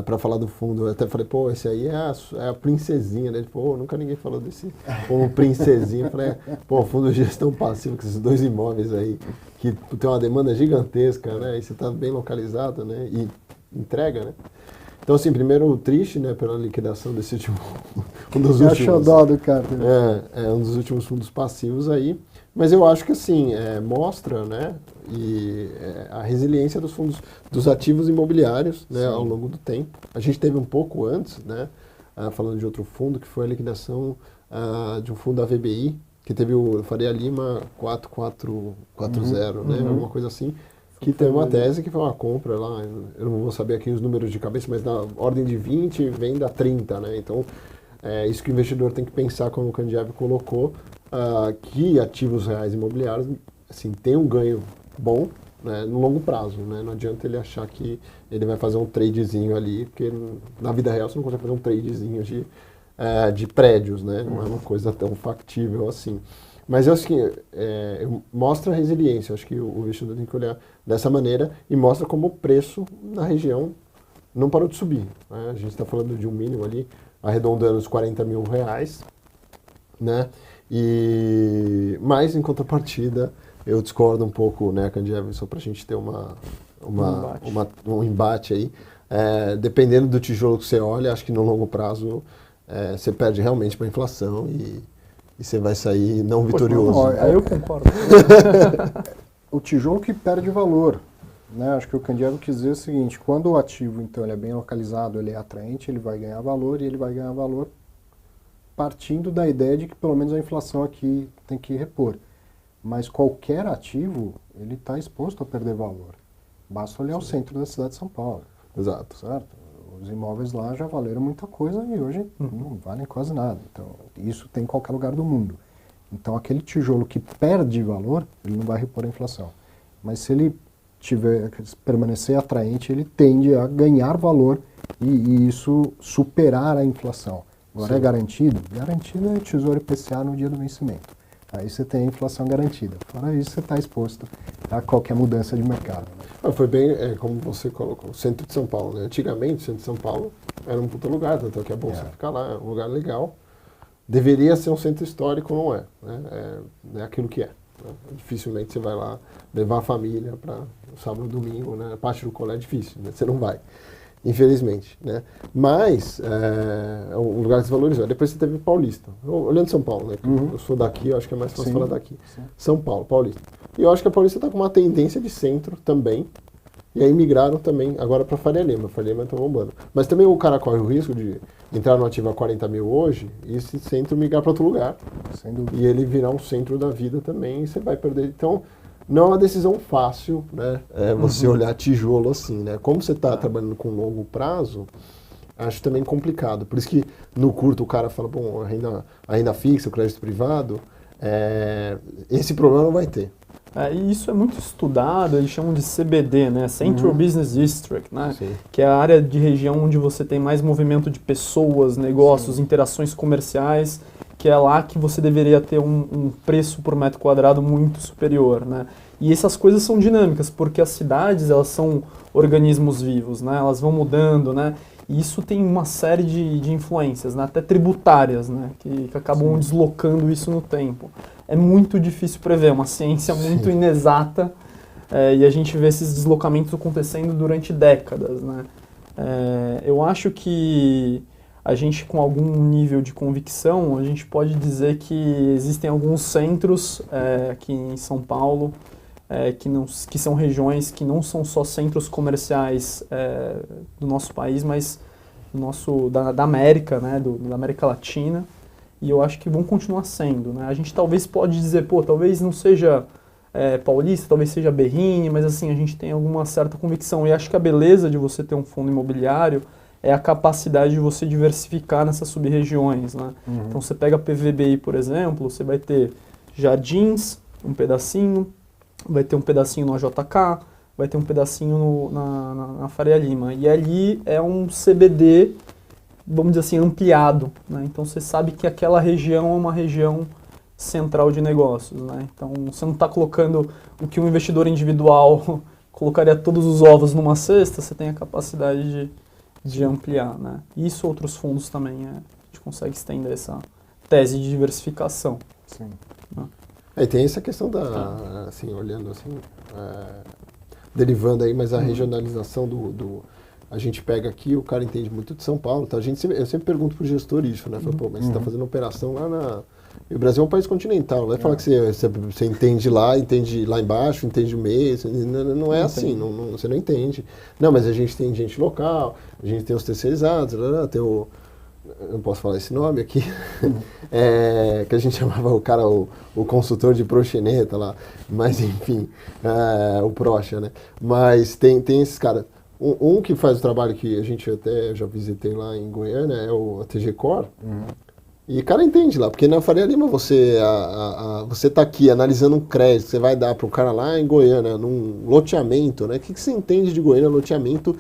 para falar do fundo, eu até falei, pô, esse aí é a princesinha, né? Ele falou, pô, nunca ninguém falou desse como princesinha. Eu falei, pô, fundo de gestão passiva, com esses 2 imóveis aí, que tem uma demanda gigantesca, né? E você está bem localizado, né? E entrega, né? Então, assim, primeiro triste, né, pela liquidação desse último, um dos últimos. Achou dó do cara. Um dos últimos fundos passivos aí. Mas eu acho que, assim, mostra, né, a resiliência dos fundos, dos ativos imobiliários, né, ao longo do tempo. A gente teve um pouco antes, né, falando de outro fundo, que foi a liquidação de um fundo da VBI, que teve o Faria Lima 4440, né, alguma coisa assim, que teve uma tese que foi uma compra lá, eu não vou saber aqui os números de cabeça, mas na ordem de 20 vem da 30, né, então isso que o investidor tem que pensar, como o Candiabi colocou, que ativos reais imobiliários, assim, tem um ganho bom, né, no longo prazo, né, não adianta ele achar que ele vai fazer um tradezinho ali, porque na vida real você não consegue fazer um tradezinho de prédios, né, não é uma coisa tão factível assim. Mas eu acho que mostra a resiliência, eu acho que o investidor tem que olhar dessa maneira e mostra como o preço na região não parou de subir, né? A gente está falando de um mínimo ali, arredondando os 40 mil reais, né? Mas em contrapartida, eu discordo um pouco, né, Candiabi, só para a gente ter um embate aí. Dependendo do tijolo que você olha, acho que no longo prazo você perde realmente para a inflação e você vai sair não vitorioso. Eu concordo. O tijolo que perde valor. Né? Acho que o Candiabi quis dizer o seguinte, quando o ativo então, ele é bem localizado, ele é atraente, ele vai ganhar valor e ele vai ganhar valor partindo da ideia de que pelo menos a inflação aqui tem que repor. Mas qualquer ativo, ele está exposto a perder valor. Basta olhar o centro da cidade de São Paulo. Exato. Certo? Os imóveis lá já valeram muita coisa e hoje não valem quase nada. Então, isso tem em qualquer lugar do mundo. Então, aquele tijolo que perde valor, ele não vai repor a inflação. Mas se ele permanecer atraente, ele tende a ganhar valor e isso superar a inflação. Agora é garantido? Garantido é Tesouro IPCA no dia do vencimento. Aí você tem a inflação garantida. Fora isso, você está exposto a qualquer mudança de mercado. Foi bem, como você colocou, o centro de São Paulo. Né? Antigamente, o centro de São Paulo era um puta lugar, tanto que é bom você ficar lá, é um lugar legal. Deveria ser um centro histórico, não é. Né? É aquilo que é. Né? Dificilmente você vai lá levar a família para sábado, domingo, né? A parte do colégio é difícil, né? Você não vai. Infelizmente, né? Mas é um lugar desvalorizado. Depois você teve Paulista. Olhando São Paulo, né? Eu sou daqui, eu acho que é mais fácil falar daqui. Sim. São Paulo, Paulista. E eu acho que a Paulista está com uma tendência de centro também. E aí migraram também agora para Faria Lima. Faria Lima está bombando. Mas também o cara corre o risco de entrar no ativo a 40 mil hoje e esse centro migrar para outro lugar. Sem dúvida. E ele virar um centro da vida também e você vai perder. Então, não é uma decisão fácil, né? Você olhar tijolo assim, né? Como você está trabalhando com longo prazo, acho também complicado. Por isso que no curto o cara fala, bom, a renda fixa, o crédito privado, esse problema não vai ter. E isso é muito estudado, eles chamam de CBD, né? Central Business District, né? Sim. Que é a área de região onde você tem mais movimento de pessoas, negócios, interações comerciais, que é lá que você deveria ter um preço por metro quadrado muito superior, né? E essas coisas são dinâmicas, porque as cidades, elas são organismos vivos, né? Elas vão mudando, né? E isso tem uma série de influências, né? Até tributárias, né? Que acabam deslocando isso no tempo. É muito difícil prever, é uma ciência muito inexata, e a gente vê esses deslocamentos acontecendo durante décadas, né? Eu acho que a gente, com algum nível de convicção, a gente pode dizer que existem alguns centros aqui em São Paulo, que são regiões que não são só centros comerciais do nosso país, mas da América, né, da América Latina, e eu acho que vão continuar sendo, né? A gente talvez pode dizer, talvez não seja Paulista, talvez seja Berrini, mas assim, a gente tem alguma certa convicção, e acho que a beleza de você ter um fundo imobiliário é a capacidade de você diversificar nessas sub-regiões, né? Então você pega a PVBI, por exemplo, você vai ter Jardins, um pedacinho, vai ter um pedacinho no AJK, vai ter um pedacinho na Faria Lima. E ali é um CBD, vamos dizer assim, ampliado, né? Então você sabe que aquela região é uma região central de negócios, né? Então você não está colocando o que um investidor individual colocaria todos os ovos numa cesta, você tem a capacidade de ampliar, né? Isso outros fundos também, a gente consegue estender essa tese de diversificação. Sim. Né? E tem essa questão assim, olhando assim, derivando aí, mas a regionalização a gente pega aqui, o cara entende muito de São Paulo, tá? Eu sempre pergunto pro gestor isso, né? Falo, mas você está fazendo operação lá E o Brasil é um país continental, não vai falar que você entende lá embaixo, entende o meio, não é assim, você não entende. Não, mas a gente tem gente local, a gente tem os terceirizados, tem eu não posso falar esse nome aqui, que a gente chamava o cara, o consultor de proxeneta lá, mas enfim, o Proxa, né? Mas tem esses caras. Um que faz o trabalho que a gente até já visitei lá em Goiânia é o TG Core. E o cara entende lá, porque na Faria Lima você tá aqui analisando um crédito que você vai dar para o cara lá em Goiânia, num loteamento, né? O que você entende de Goiânia, loteamento,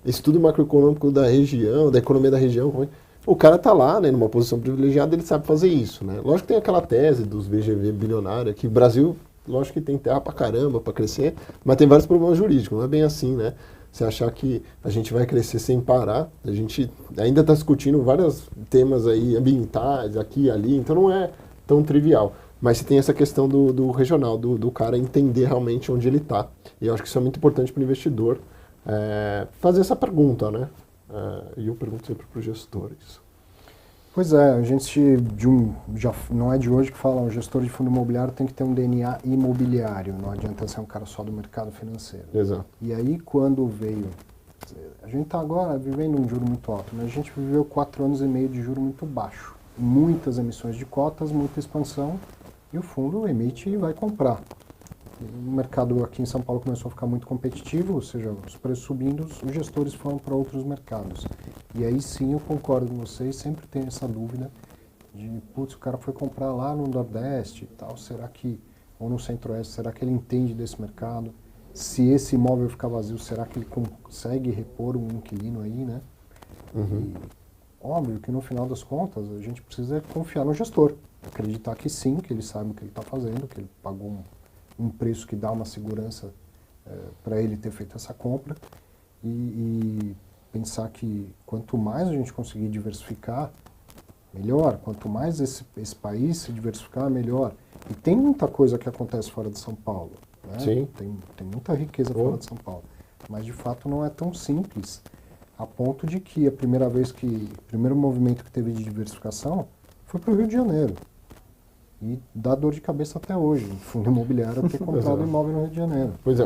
estudo macroeconômico da região, da economia da região? O cara tá lá, né, numa posição privilegiada, ele sabe fazer isso, né? Lógico que tem aquela tese dos VGV bilionário, que o Brasil, lógico que tem terra pra caramba pra crescer, mas tem vários problemas jurídicos, não é bem assim, né? Você achar que a gente vai crescer sem parar, a gente ainda está discutindo vários temas aí ambientais, aqui e ali, então não é tão trivial. Mas você tem essa questão do regional, do cara entender realmente onde ele está. E eu acho que isso é muito importante para o investidor fazer essa pergunta, né? E eu pergunto sempre para os gestores. Pois é, a gente já não é de hoje que fala, o gestor de fundo imobiliário tem que ter um DNA imobiliário, não adianta ser um cara só do mercado financeiro. Exato. E aí quando veio, a gente está agora vivendo um juro muito alto, mas a gente viveu 4 anos e meio de juro muito baixo, muitas emissões de cotas, muita expansão, e o fundo emite e vai comprar. O mercado aqui em São Paulo começou a ficar muito competitivo, ou seja, os preços subindo, os gestores foram para outros mercados. E aí sim eu concordo com vocês, sempre tenho essa dúvida de, putz, o cara foi comprar lá no Nordeste e tal, será que, ou no Centro-Oeste, será que ele entende desse mercado? Se esse imóvel ficar vazio, será que ele consegue repor um inquilino aí, né? E, óbvio que no final das contas a gente precisa confiar no gestor, acreditar que sim, que ele sabe o que ele está fazendo, que ele pagou um preço que dá uma segurança para ele ter feito essa compra e pensar que quanto mais a gente conseguir diversificar, melhor. Quanto mais esse país se diversificar, melhor. E tem muita coisa que acontece fora de São Paulo, né? Sim. Tem muita riqueza fora de São Paulo. Mas de fato não é tão simples a ponto de que o primeiro movimento que teve de diversificação foi para o Rio de Janeiro. E dá dor de cabeça até hoje, o fundo imobiliário ter comprado imóvel no Rio de Janeiro. Pois é,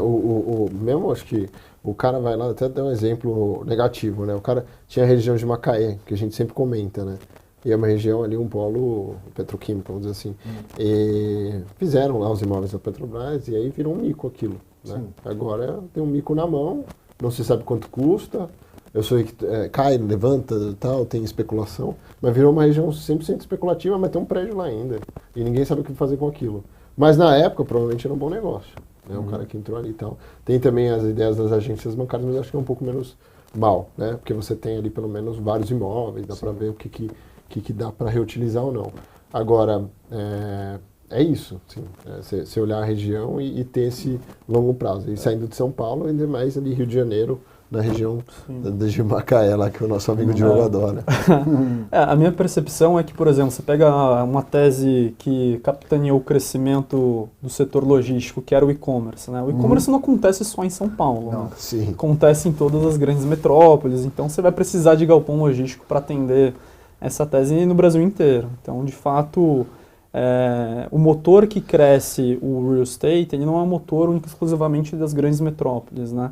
mesmo acho que o cara vai lá, até dar um exemplo negativo, né? O cara tinha a região de Macaé, que a gente sempre comenta, né? E é uma região ali, um polo petroquímico, vamos dizer assim. E fizeram lá os imóveis da Petrobras e aí virou um mico aquilo, né? Agora tem um mico na mão, não se sabe quanto custa, eu sei que cai, levanta, tal, tem especulação, mas virou uma região 100% especulativa, mas tem um prédio lá ainda, e ninguém sabe o que fazer com aquilo. Mas na época, provavelmente era um bom negócio, né? O cara que entrou ali e tal. Tem também as ideias das agências bancárias, mas acho que é um pouco menos mal, né? Porque você tem ali pelo menos vários imóveis, dá para ver o que dá para reutilizar ou não. Agora, é isso, assim, você olhar a região e ter esse longo prazo. E saindo de São Paulo, ainda mais ali Rio de Janeiro, na região de Macaé, lá que o nosso amigo Diogo adora. A minha percepção é que, por exemplo, você pega uma tese que capitaneou o crescimento do setor logístico, que era o e-commerce, né? O e-commerce não acontece só em São Paulo, né? Sim. Acontece em todas as grandes metrópoles, então você vai precisar de galpão logístico para atender essa tese no Brasil inteiro. Então, de fato, o motor que cresce o real estate, ele não é um motor único exclusivamente das grandes metrópoles, né?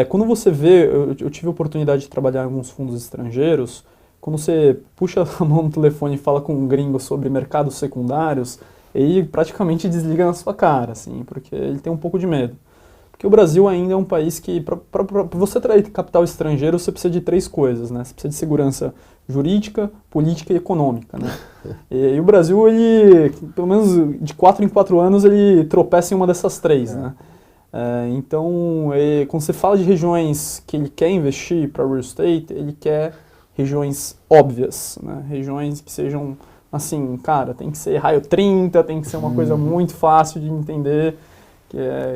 Quando você vê, eu tive a oportunidade de trabalhar em alguns fundos estrangeiros, quando você puxa a mão no telefone e fala com um gringo sobre mercados secundários, ele praticamente desliga na sua cara, assim, porque ele tem um pouco de medo. Porque o Brasil ainda é um país que, para você atrair capital estrangeiro, você precisa de 3 coisas, né? Você precisa de segurança jurídica, política e econômica, né? E o Brasil, ele, pelo menos de 4 em 4 anos, ele tropeça em uma dessas 3, né? Então, quando você fala de regiões que ele quer investir para real estate, ele quer regiões óbvias, né? Regiões que sejam, assim, cara, tem que ser raio 30, tem que ser uma coisa muito fácil de entender,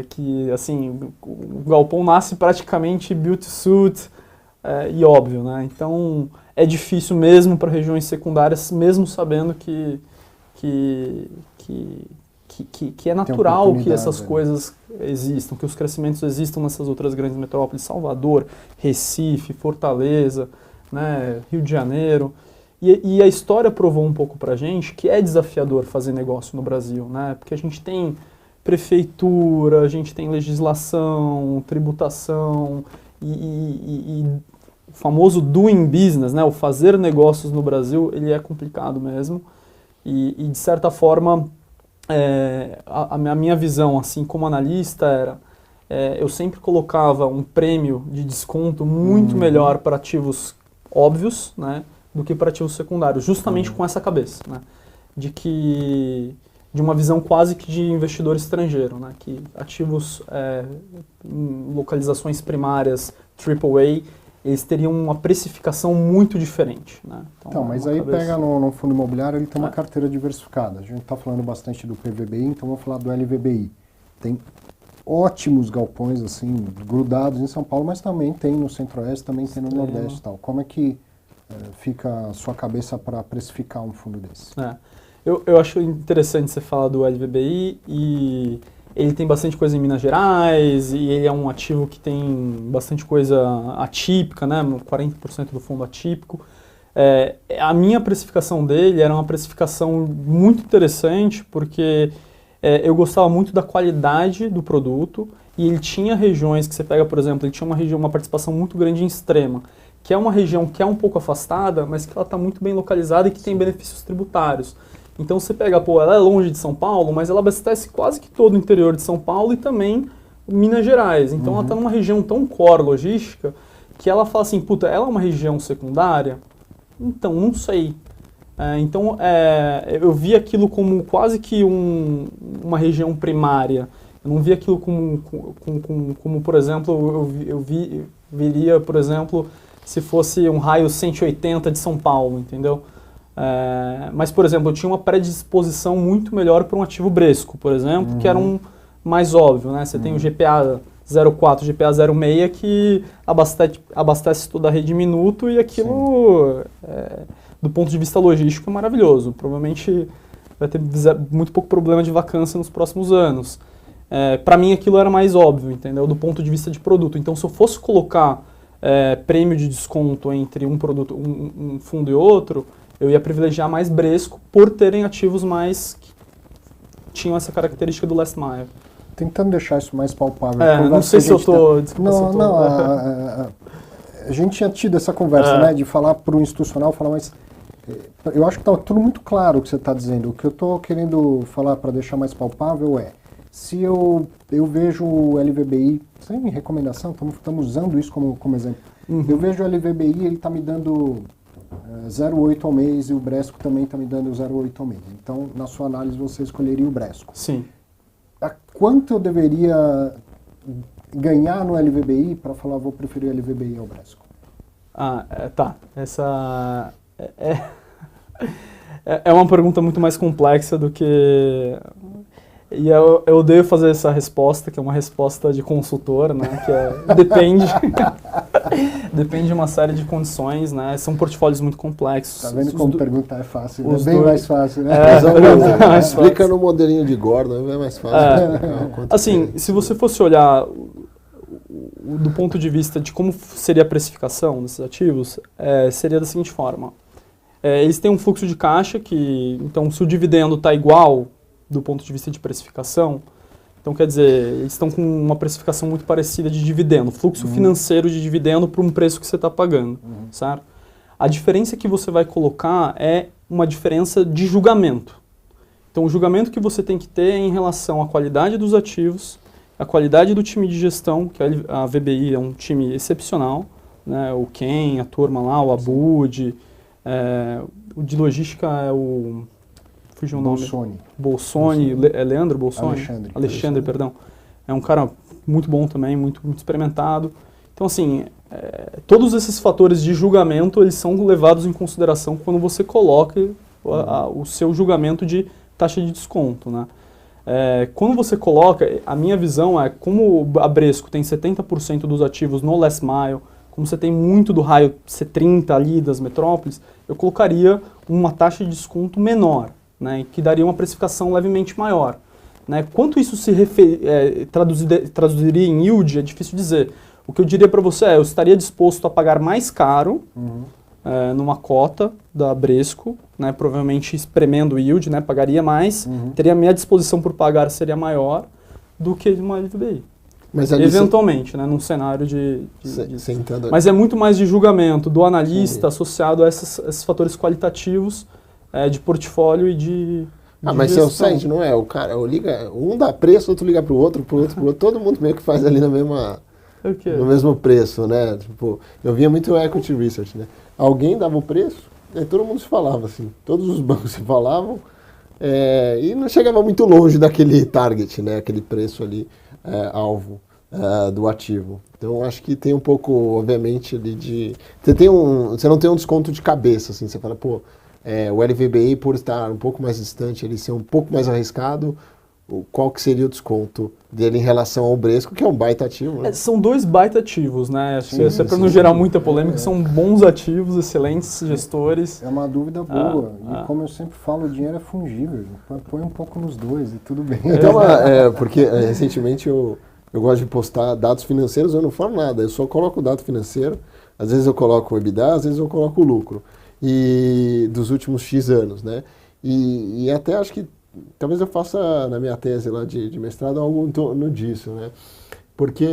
que assim, o galpão nasce praticamente built to suit e óbvio, né? Então, é difícil mesmo para regiões secundárias, mesmo sabendo que é natural que essas coisas existam, que os crescimentos existam nessas outras grandes metrópoles, Salvador, Recife, Fortaleza, né, Rio de Janeiro. E a história provou um pouco pra gente que é desafiador fazer negócio no Brasil, né? Porque a gente tem prefeitura, a gente tem legislação, tributação e o famoso doing business, né? O fazer negócios no Brasil, ele é complicado mesmo. E de certa forma, a minha visão, assim, como analista, eu sempre colocava um prêmio de desconto muito melhor para ativos óbvios, né, do que para ativos secundários, justamente com essa cabeça, né, de uma visão quase que de investidor estrangeiro, né, que ativos em localizações primárias AAA, eles teriam uma precificação muito diferente, né? Então, mas aí pega no fundo imobiliário, ele tem uma carteira diversificada. A gente está falando bastante do PVBI, então vamos falar do LVBI. Tem ótimos galpões, assim, grudados em São Paulo, mas também tem no Centro-Oeste, também tem no Nordeste e tal. Como é que fica a sua cabeça para precificar um fundo desse? Eu acho interessante você falar do LVBI e ele tem bastante coisa em Minas Gerais e ele é um ativo que tem bastante coisa atípica, né? 40% do fundo atípico. A minha precificação dele era uma precificação muito interessante porque eu gostava muito da qualidade do produto e ele tinha regiões que você pega, por exemplo, ele tinha uma participação muito grande em Extrema, que é uma região que é um pouco afastada, mas que ela está muito bem localizada e que tem benefícios tributários. Então você pega, ela é longe de São Paulo, mas ela abastece quase que todo o interior de São Paulo e também Minas Gerais. Então ela está numa região tão core logística que ela fala assim, ela é uma região secundária? Então, não sei. Eu vi aquilo como quase que uma região primária. Eu não vi aquilo como por exemplo, eu viria, por exemplo, se fosse um raio 180 de São Paulo, entendeu? Mas, por exemplo, eu tinha uma predisposição muito melhor para um ativo Bresco, por exemplo, que era um mais óbvio, né? Você tem o GPA 04, GPA 06 que abastece toda a rede minuto e aquilo, do ponto de vista logístico, é maravilhoso. Provavelmente vai ter muito pouco problema de vacância nos próximos anos. Para mim aquilo era mais óbvio, entendeu? Do ponto de vista de produto. Então, se eu fosse colocar prêmio de desconto entre um produto, um fundo e outro, eu ia privilegiar mais Bresco por terem ativos mais que tinham essa característica do last mile. Tentando deixar isso mais palpável. Não sei se eu estou... A gente tinha tido essa conversa, né, de falar para o institucional, mas eu acho que está tudo muito claro o que você está dizendo. O que eu estou querendo falar para deixar mais palpável se eu vejo o LVBI, sem recomendação, estamos usando isso como exemplo. Eu vejo o LVBI, ele está me dando 0,8 ao mês e o Bresco também está me dando 0,8 ao mês. Então, na sua análise, você escolheria o Bresco. Sim. A quanto eu deveria ganhar no LVBI para falar vou preferir o LVBI ao Bresco? Tá. Essa É uma pergunta muito mais complexa do que... E eu odeio fazer essa resposta, que é uma resposta de consultor, né? Que depende. Depende de uma série de condições, né? São portfólios muito complexos. Tá vendo como perguntar é fácil? É os bem dois- mais fácil, né? Explica no modelinho de Gordon, é mais fácil. Assim, se você fosse olhar do ponto de vista de como seria a precificação desses ativos, seria da seguinte forma. Eles têm um fluxo de caixa que, então, se o dividendo está igual do ponto de vista de precificação, então quer dizer, eles estão com uma precificação muito parecida de dividendo, fluxo financeiro de dividendo para um preço que você está pagando, certo? A diferença que você vai colocar é uma diferença de julgamento. Então, o julgamento que você tem que ter é em relação à qualidade dos ativos, a qualidade do time de gestão, que a VBI é um time excepcional, né? O Ken, a turma lá, o Abud, o de logística é o... Fugiu o nome. Bolsoni, Leandro Bolsoni? Alexandre, perdão. É um cara muito bom também, muito experimentado. Então, assim, todos esses fatores de julgamento, eles são levados em consideração quando você coloca o seu julgamento de taxa de desconto, né? Quando você coloca, a minha visão é, como a Bresco tem 70% dos ativos no last mile, como você tem muito do raio C30 ali das metrópoles, eu colocaria uma taxa de desconto menor, né, que daria uma precificação levemente maior. Né? Quanto isso se traduziria em yield, é difícil dizer. O que eu diria para você eu estaria disposto a pagar mais caro numa cota da Bresco, né, provavelmente espremendo o yield, né, pagaria mais, teria a minha disposição por pagar seria maior do que uma VBI. Mas eventualmente, né, num cenário Mas é muito mais de julgamento do analista associado a esses fatores qualitativos de portfólio e de mas se é o site, não é? O cara liga, um dá preço, outro liga pro outro, todo mundo meio que faz ali no mesmo preço, né? Tipo, eu via muito equity research, né? Alguém dava o preço, e todo mundo se falava assim, todos os bancos se falavam, e não chegava muito longe daquele target, né? Aquele preço ali, alvo do ativo. Então, acho que tem um pouco, obviamente, ali de... Você não tem um desconto de cabeça, assim, você fala, pô, o LVBI, por estar um pouco mais distante, ele ser um pouco mais arriscado, qual que seria o desconto dele em relação ao Bresco, que é um baita ativo, né? São dois baita ativos, né? Para não gerar muita polêmica, são bons ativos, excelentes gestores. É uma dúvida boa. E como eu sempre falo, o dinheiro é fungível. Põe um pouco nos dois e tudo bem. Então, porque recentemente eu gosto de postar dados financeiros, eu não falo nada, eu só coloco o dado financeiro. Às vezes eu coloco o EBITDA, às vezes eu coloco o lucro. E dos últimos X anos, né? E até acho que talvez eu faça na minha tese lá de mestrado algo em torno disso, né? Porque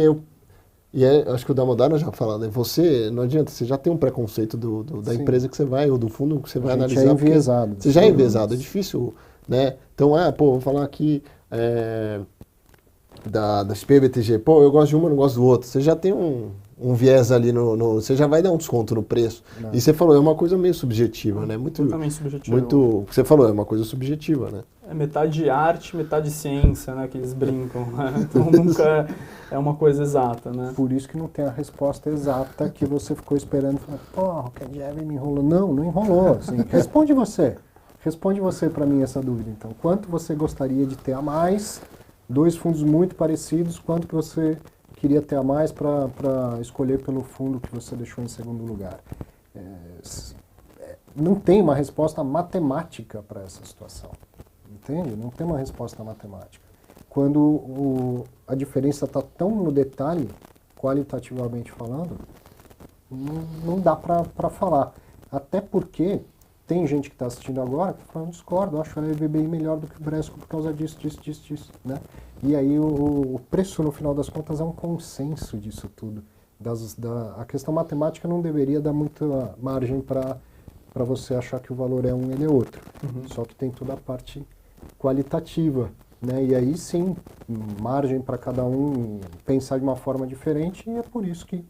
acho que o Damodara já falou, né? Você, não adianta, você já tem um preconceito da empresa que você vai, ou do fundo que você vai analisar. Já é enviesado. Você já é enviesado, é difícil, né? Então, vou falar aqui da XP-BTG, eu gosto de uma, não gosto do outro. Você já tem um viés ali você já vai dar um desconto no preço. Não. E você falou, é uma coisa meio subjetiva, né? Totalmente subjetiva. O que você falou, é uma coisa subjetiva, né? É metade arte, metade ciência, né? Que eles brincam, né? Então nunca é uma coisa exata, né? Por isso que não tem a resposta exata que você ficou esperando. Falando, o Kevin me enrolou. Não enrolou. Assim. Responde você para mim essa dúvida, então. Quanto você gostaria de ter a mais? Dois fundos muito parecidos, quanto que você queria ter a mais para escolher pelo fundo que você deixou em segundo lugar? Não tem uma resposta matemática para essa situação, entende? Não tem uma resposta matemática. Quando a diferença está tão no detalhe, qualitativamente falando, não dá para falar. Até porque tem gente que está assistindo agora que fala, discordo, acho a LVBI melhor do que o Bresco por causa disso, né? E aí o preço, no final das contas, é um consenso disso tudo. A questão matemática não deveria dar muita margem para você achar que o valor é um, ele é outro. Só que tem toda a parte qualitativa, né? E aí sim, margem para cada um pensar de uma forma diferente, e é por isso que,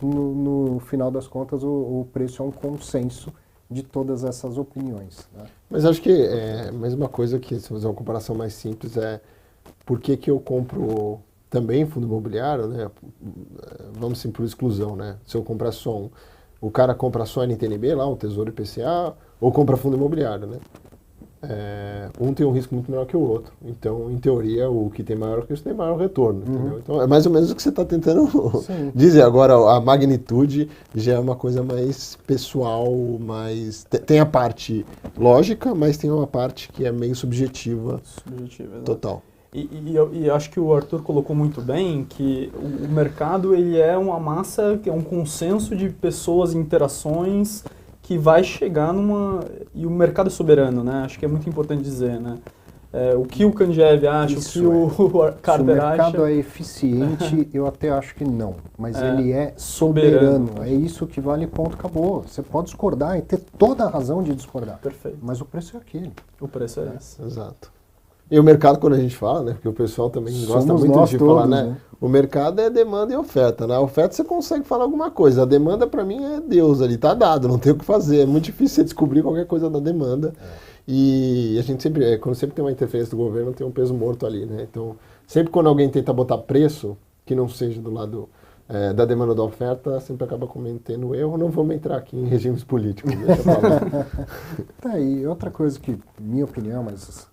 no final das contas, o preço é um consenso de todas essas opiniões, né? Mas acho que a mesma coisa que, se fazer uma comparação mais simples, por que eu compro também fundo imobiliário, né? Vamos sim por exclusão, né? Se eu comprar só o cara compra só NTNB lá, o Tesouro IPCA, ou compra fundo imobiliário, né? um tem um risco muito menor que o outro. Então, em teoria, o que tem maior risco tem maior retorno. Entendeu? Então, é mais ou menos o que você está tentando dizer. Agora, a magnitude já é uma coisa mais pessoal, mais... Tem a parte lógica, mas tem uma parte que é meio subjetiva. Total. E eu acho que o Arthur colocou muito bem que o mercado ele é uma massa, que é um consenso de pessoas, interações, que vai chegar numa... E o mercado é soberano, né? Acho que é muito importante dizer, né? O que o Kandjev acha, o que o Carter acha... Se o mercado é eficiente, eu até acho que não. Mas ele é soberano. É isso que vale, ponto, acabou. Você pode discordar e ter toda a razão de discordar. Perfeito. Mas o preço é aquele. O preço é esse. Exato. E o mercado, quando a gente fala, né? Porque o pessoal também gosta muito de falar, né? O mercado é demanda e oferta, né? A oferta você consegue falar alguma coisa. A demanda, para mim, é Deus ali, tá dado, não tem o que fazer. É muito difícil você descobrir qualquer coisa da demanda. E a gente sempre, quando sempre tem uma interferência do governo, tem um peso morto ali, né? Então, sempre quando alguém tenta botar preço, que não seja do lado da demanda da oferta, sempre acaba cometendo erro. Não vamos entrar aqui em regimes políticos, deixa eu falar. Tá, e outra coisa que, minha opinião, mas...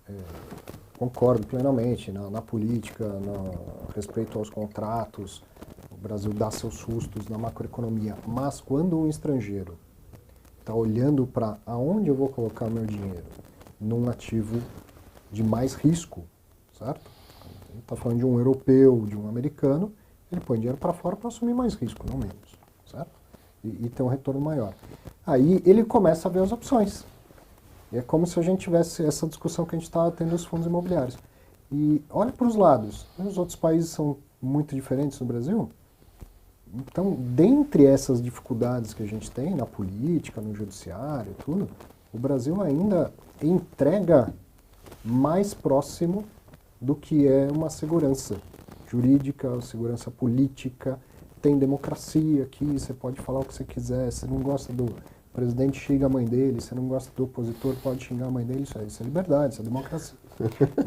concordo plenamente na política, no respeito aos contratos, o Brasil dá seus sustos na macroeconomia, mas quando um estrangeiro está olhando para aonde eu vou colocar o meu dinheiro, num ativo de mais risco, certo? Ele está falando de um europeu, de um americano, ele põe dinheiro para fora para assumir mais risco, não menos, certo? E ter um retorno maior. Aí ele começa a ver as opções. É como se a gente tivesse essa discussão que a gente está tendo dos fundos imobiliários. E olha para os lados. Os outros países são muito diferentes do Brasil. Então, dentre essas dificuldades que a gente tem na política, no judiciário e tudo, o Brasil ainda entrega mais próximo do que é uma segurança jurídica, segurança política. Tem democracia aqui, você pode falar o que você quiser. Você não gosta do... O presidente xinga a mãe dele, você não gosta do opositor, pode xingar a mãe dele, isso é liberdade, isso é democracia.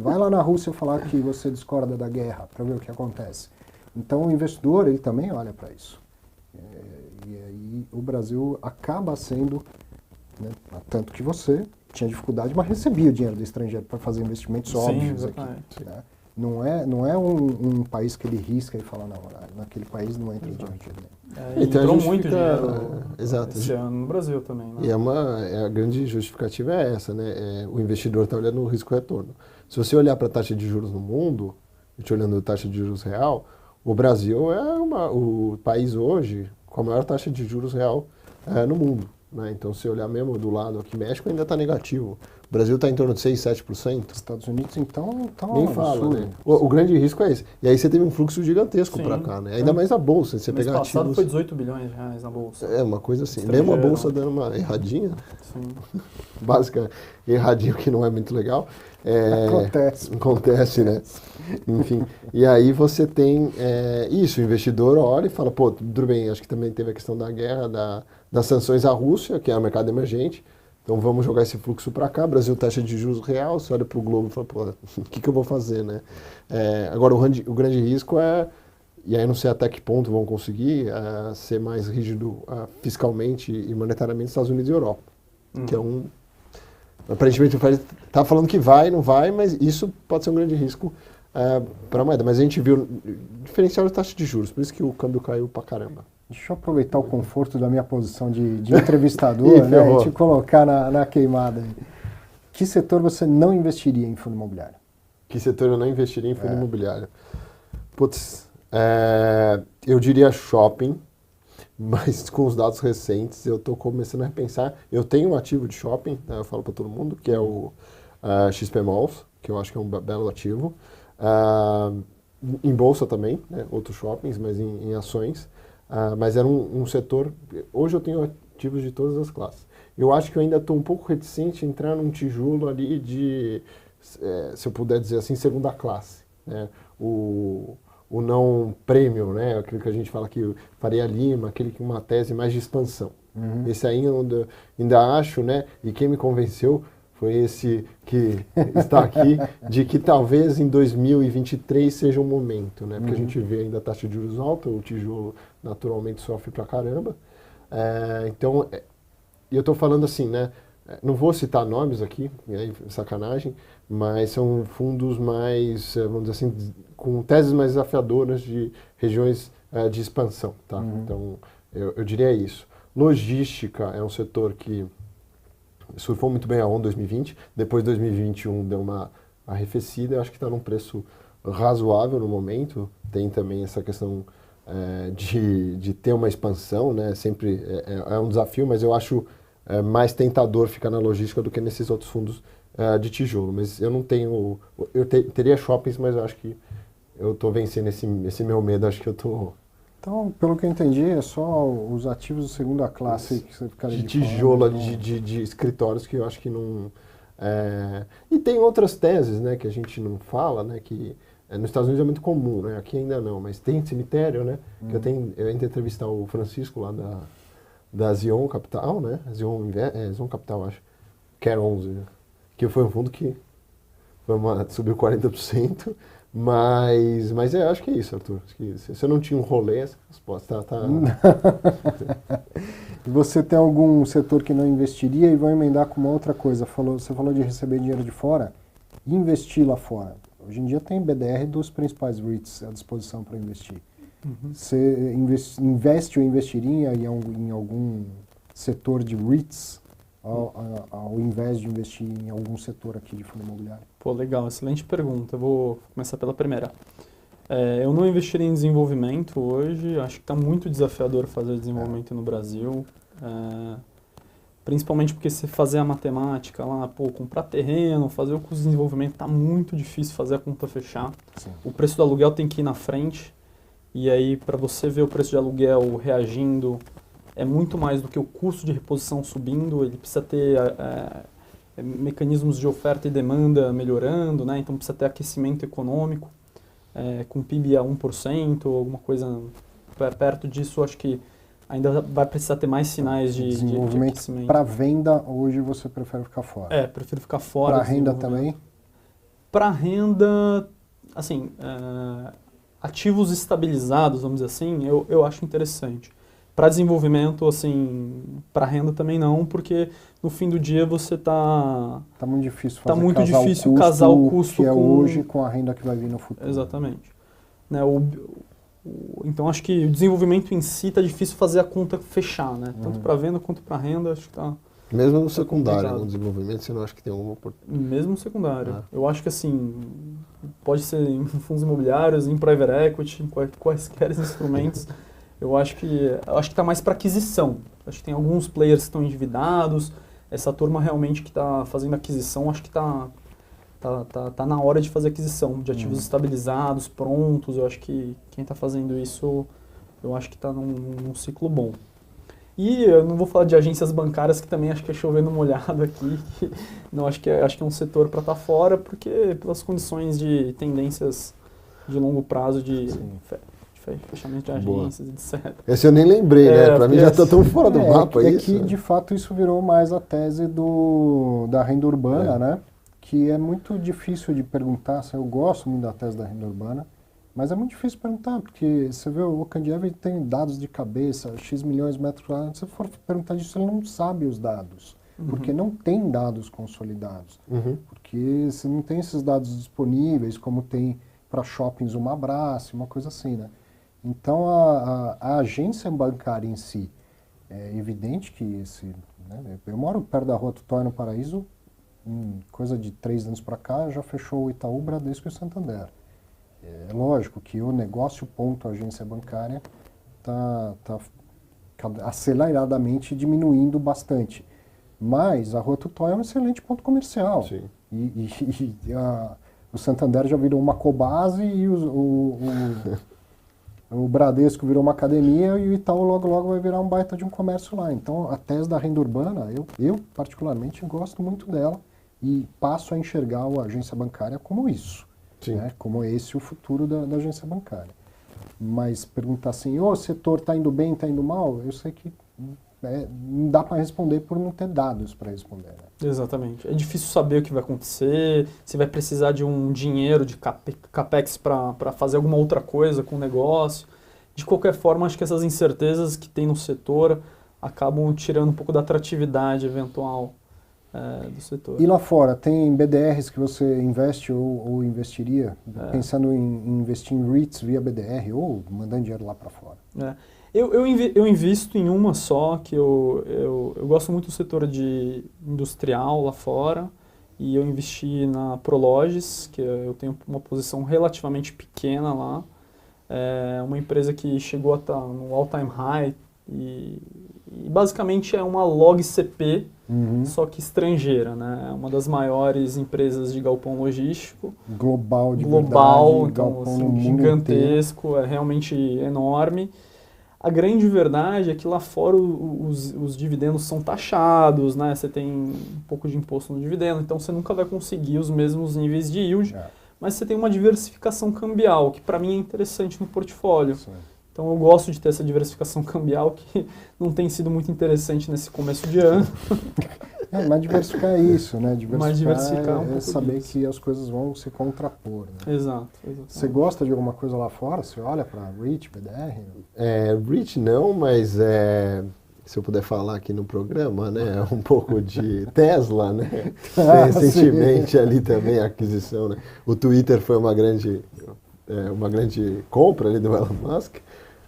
Vai lá na Rússia falar que você discorda da guerra, para ver o que acontece. Então o investidor, ele também olha para isso. E aí o Brasil acaba sendo, né, tanto que você tinha dificuldade, mas recebia o dinheiro do estrangeiro para fazer investimentos óbvios aqui. Né? Não é um país que ele risca e fala, não, naquele país não entra dinheiro de dinheiro. Então entrou muito dinheiro exato. Esse ano no Brasil também. Né? E a grande justificativa é essa, né? O investidor está olhando o risco-retorno. Se você olhar para a taxa de juros no mundo, a gente olhando a taxa de juros real, o Brasil é o país hoje com a maior taxa de juros real no mundo. Né? Então, se olhar mesmo do lado aqui, México ainda está negativo. O Brasil está em torno de 6, 7%. Estados Unidos, então, tá nem fala, né? O grande risco é esse. E aí você teve um fluxo gigantesco para cá, né? Ainda mais a bolsa. Você pegar ativos... passado foi 18 bilhões de reais na bolsa. É, uma coisa assim. Mesmo a bolsa dando uma erradinha, básica, erradinha, que não é muito legal. Acontece, né? Enfim. E aí você tem isso, o investidor olha e fala, pô, tudo bem, acho que também teve a questão da guerra, das sanções à Rússia, que é um mercado emergente. Então vamos jogar esse fluxo para cá, Brasil taxa de juros real, você olha para o globo e fala, pô, o que eu vou fazer, né? Agora o grande risco e aí não sei até que ponto vão conseguir ser mais rígido fiscalmente e monetariamente Estados Unidos e Europa, que é aparentemente está falando que vai, não vai, mas isso pode ser um grande risco para a moeda. Mas a gente viu diferencial de taxa de juros, por isso que o câmbio caiu para caramba. Deixa eu aproveitar o conforto da minha posição de entrevistador, né, e te colocar na queimada aí. Que setor você não investiria em fundo imobiliário? Que setor eu não investiria em fundo imobiliário? Putz, eu diria shopping, mas com os dados recentes eu estou começando a repensar. Eu tenho um ativo de shopping, né, eu falo para todo mundo, que é o XP Malls, que eu acho que é um belo ativo. Em bolsa também, né, outros shoppings, mas em ações. Mas era um setor... Hoje eu tenho ativos de todas as classes. Eu acho que eu ainda estou um pouco reticente em entrar num tijolo ali de, se eu puder dizer assim, segunda classe. Né? O não premium, né? Aquilo que a gente fala aqui, Faria Lima, aquele que uma tese mais de expansão. Esse aí ainda acho, né? E quem me convenceu foi esse que está aqui, de que talvez em 2023 seja um momento, né? Porque a gente vê ainda a taxa de juros alta, o tijolo naturalmente sofre pra caramba. Então, eu estou falando assim, né? não vou citar nomes aqui, sacanagem, mas são fundos mais, vamos dizer assim, com teses mais desafiadoras de regiões de expansão, tá? Então, eu diria isso. Logística é um setor que surfou muito bem a onda 2020, depois de 2021 deu uma arrefecida, eu acho que está num preço razoável no momento. Tem também essa questão de ter uma expansão, né? Sempre é um desafio, mas eu acho mais tentador ficar na logística do que nesses outros fundos de tijolo. Mas eu não tenho... teria shoppings, mas eu acho que eu estou vencendo esse meu medo, acho que eu estou... Então, pelo que eu entendi, é só os ativos de segunda classe que você ficaria de tijolo, de escritórios que eu acho que não... E tem outras teses, né, que a gente não fala, né, que nos Estados Unidos é muito comum, né, aqui ainda não, mas tem cemitério, né, que eu ainda entrevistar o Francisco lá da Zion Capital, né, Zion Capital, acho, Care 11, né, que foi um fundo que subiu 40%, mas eu acho que é isso, Arthur. Acho que se você não tinha um rolê, essa resposta tá... Você tem algum setor que não investiria e vou emendar com uma outra coisa. Você falou de receber dinheiro de fora e investir lá fora. Hoje em dia tem BDR dos principais REITs à disposição para investir. Você investe ou investiria em algum setor de REITs ao invés de investir em algum setor aqui de fundo imobiliário? Pô, legal, excelente pergunta. Eu vou começar pela primeira. Eu não investiria em desenvolvimento hoje, acho que está muito desafiador fazer desenvolvimento no Brasil, principalmente porque se fazer a matemática lá, comprar terreno, fazer o custo de desenvolvimento, está muito difícil fazer a conta fechar. Sim. O preço do aluguel tem que ir na frente, e aí para você ver o preço de aluguel reagindo, é muito mais do que o custo de reposição subindo, ele precisa ter mecanismos de oferta e demanda melhorando, né? Então precisa ter aquecimento econômico, com PIB a 1%, alguma coisa perto disso, acho que ainda vai precisar ter mais sinais de aquecimento. Para venda, hoje você prefere ficar fora? Prefiro ficar fora. Para renda também? Para renda, assim, ativos estabilizados, vamos dizer assim, eu acho interessante. Para desenvolvimento, assim, para renda também não, porque no fim do dia você tá muito difícil casar o custo que é hoje com a renda que vai vir no futuro. Exatamente. Né, então acho que o desenvolvimento em si tá difícil fazer a conta fechar, né? Tanto para venda quanto para renda, acho que tá... Mesmo no secundário, no desenvolvimento, você não acha que tem alguma oportunidade? Mesmo no secundário. Eu acho que assim, pode ser em fundos imobiliários, em private equity, em quaisquer instrumentos. Eu acho que está mais para aquisição. Acho que tem alguns players que estão endividados. Essa turma realmente que está fazendo aquisição, acho que tá na hora de fazer aquisição de ativos estabilizados, prontos. Eu acho que quem está fazendo isso, eu acho que está num ciclo bom. E eu não vou falar de agências bancárias, que também acho que é chovendo molhado aqui. Não, acho que é um setor para estar fora, porque pelas condições de tendências de longo prazo de fechamento de agências, etc. Esse eu nem lembrei, né? Para mim já está tão fora do mapa isso. Que, de fato, isso virou mais a tese da renda urbana, né? Que é muito difícil de perguntar. Assim, eu gosto muito da tese da renda urbana, mas é muito difícil perguntar, porque você vê o Candieve tem dados de cabeça, X milhões de metros quadrados. Se você for perguntar disso, ele não sabe os dados, porque não tem dados consolidados. Porque você não tem esses dados disponíveis, como tem para shoppings uma Abraço, uma coisa assim, né? Então, a agência bancária em si, é evidente que né, eu moro perto da Rua Tutóia, no Paraíso, coisa de 3 anos para cá, já fechou o Itaú, Bradesco e o Santander. É lógico que o negócio ponto agência bancária está aceleradamente diminuindo bastante. Mas a Rua Tutóia é um excelente ponto comercial. Sim. O Santander já virou uma Cobase e o Bradesco virou uma academia e o Itaú logo vai virar um baita de um comércio lá. Então, a tese da renda urbana, eu particularmente gosto muito dela e passo a enxergar a agência bancária como isso. Né? Como esse o futuro da agência bancária. Mas perguntar assim, o setor está indo bem, está indo mal, eu sei que não dá para responder por não ter dados para responder. Né? Exatamente. É difícil saber o que vai acontecer, se vai precisar de um dinheiro, de capex para fazer alguma outra coisa com o negócio. De qualquer forma, acho que essas incertezas que tem no setor acabam tirando um pouco da atratividade eventual do setor. E lá fora, tem BDRs que você investe ou investiria, pensando em investir em REITs via BDR ou mandando dinheiro lá para fora? Eu invisto em uma só, que eu gosto muito do setor de industrial lá fora, e eu investi na Prologis, que eu tenho uma posição relativamente pequena lá. É uma empresa que chegou a estar no all-time high e basicamente é uma LogCP, só que estrangeira, né? É uma das maiores empresas de galpão logístico. Global, de global, verdade, então galpão assim, no mundo gigantesco, inteiro. é realmente enorme. A grande verdade é que lá fora os dividendos são taxados, né? Você tem um pouco de imposto no dividendo, então você nunca vai conseguir os mesmos níveis de yield, mas você tem uma diversificação cambial, que para mim é interessante no portfólio. Sim. Então eu gosto de ter essa diversificação cambial, que não tem sido muito interessante nesse começo de ano. Mas diversificar é isso, né? Diversificar é saber que as coisas vão se contrapor, né? Exato. Você gosta de alguma coisa lá fora? Você olha para REIT, BDR? REIT não, mas se eu puder falar aqui no programa, né, um pouco de Tesla, né? Recentemente ali também a aquisição, né? O Twitter foi uma grande compra ali do Elon Musk.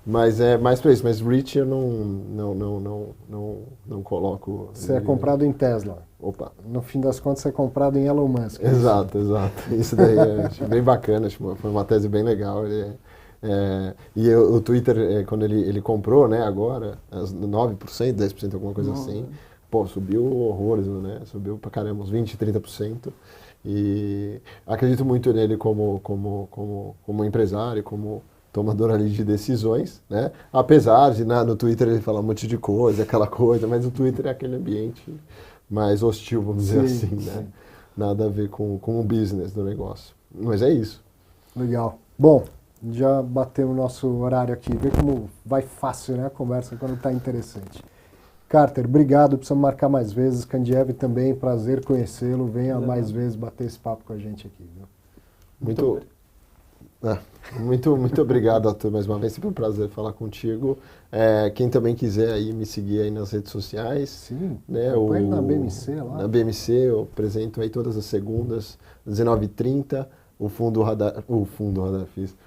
Mas é mais para isso, mas REIT eu não coloco. Você é comprado em Tesla. Opa. No fim das contas, você é comprado em Elon Musk. Exato. Isso daí acho bem bacana, foi uma tese bem legal. O Twitter, quando ele comprou, né, agora, 9%, 10%, alguma coisa assim, subiu horrores, né? Subiu pra caramba, uns 20%, 30%. E acredito muito nele como empresário, como tomador ali de decisões, né? Apesar de no Twitter ele falar um monte de coisa, aquela coisa, mas o Twitter é aquele ambiente mais hostil, vamos dizer assim, né? Nada a ver com o business do negócio. Mas é isso. Legal. Bom, já bateu o nosso horário aqui. Vê como vai fácil, né, a conversa quando está interessante. Carter, obrigado. Precisamos marcar mais vezes. Kandiev também, prazer conhecê-lo. Venha mais vezes bater esse papo com a gente aqui. Viu? Muito obrigado, Arthur, mais uma vez. Sempre um prazer falar contigo. Quem também quiser aí me seguir aí nas redes sociais. Sim, né, na BMC lá. Na BMC eu apresento aí todas as segundas, 19h30,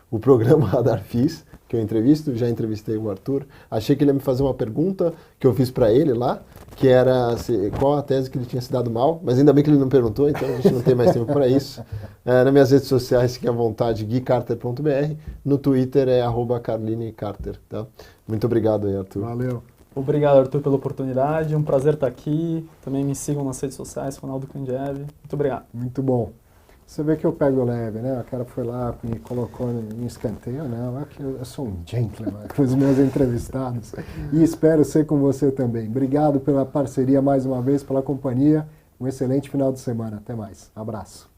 o programa Radar Fis, que eu entrevisto, já entrevistei o Arthur. Achei que ele ia me fazer uma pergunta que eu fiz para ele lá, que era qual a tese que ele tinha se dado mal, mas ainda bem que ele não perguntou, então a gente não tem mais tempo para isso. Nas minhas redes sociais, fiquem à vontade, guicarter.br, no Twitter é @carlinecarter, tá? Muito obrigado aí, Arthur. Valeu. Obrigado, Arthur, pela oportunidade, um prazer estar aqui. Também me sigam nas redes sociais, Ronaldo Kandiev. Muito obrigado. Muito bom. Você vê que eu pego leve, né? O cara foi lá, me colocou em escanteio, não. Eu sou um gentleman com os meus entrevistados. E espero ser com você também. Obrigado pela parceria mais uma vez, pela companhia. Um excelente final de semana. Até mais. Abraço.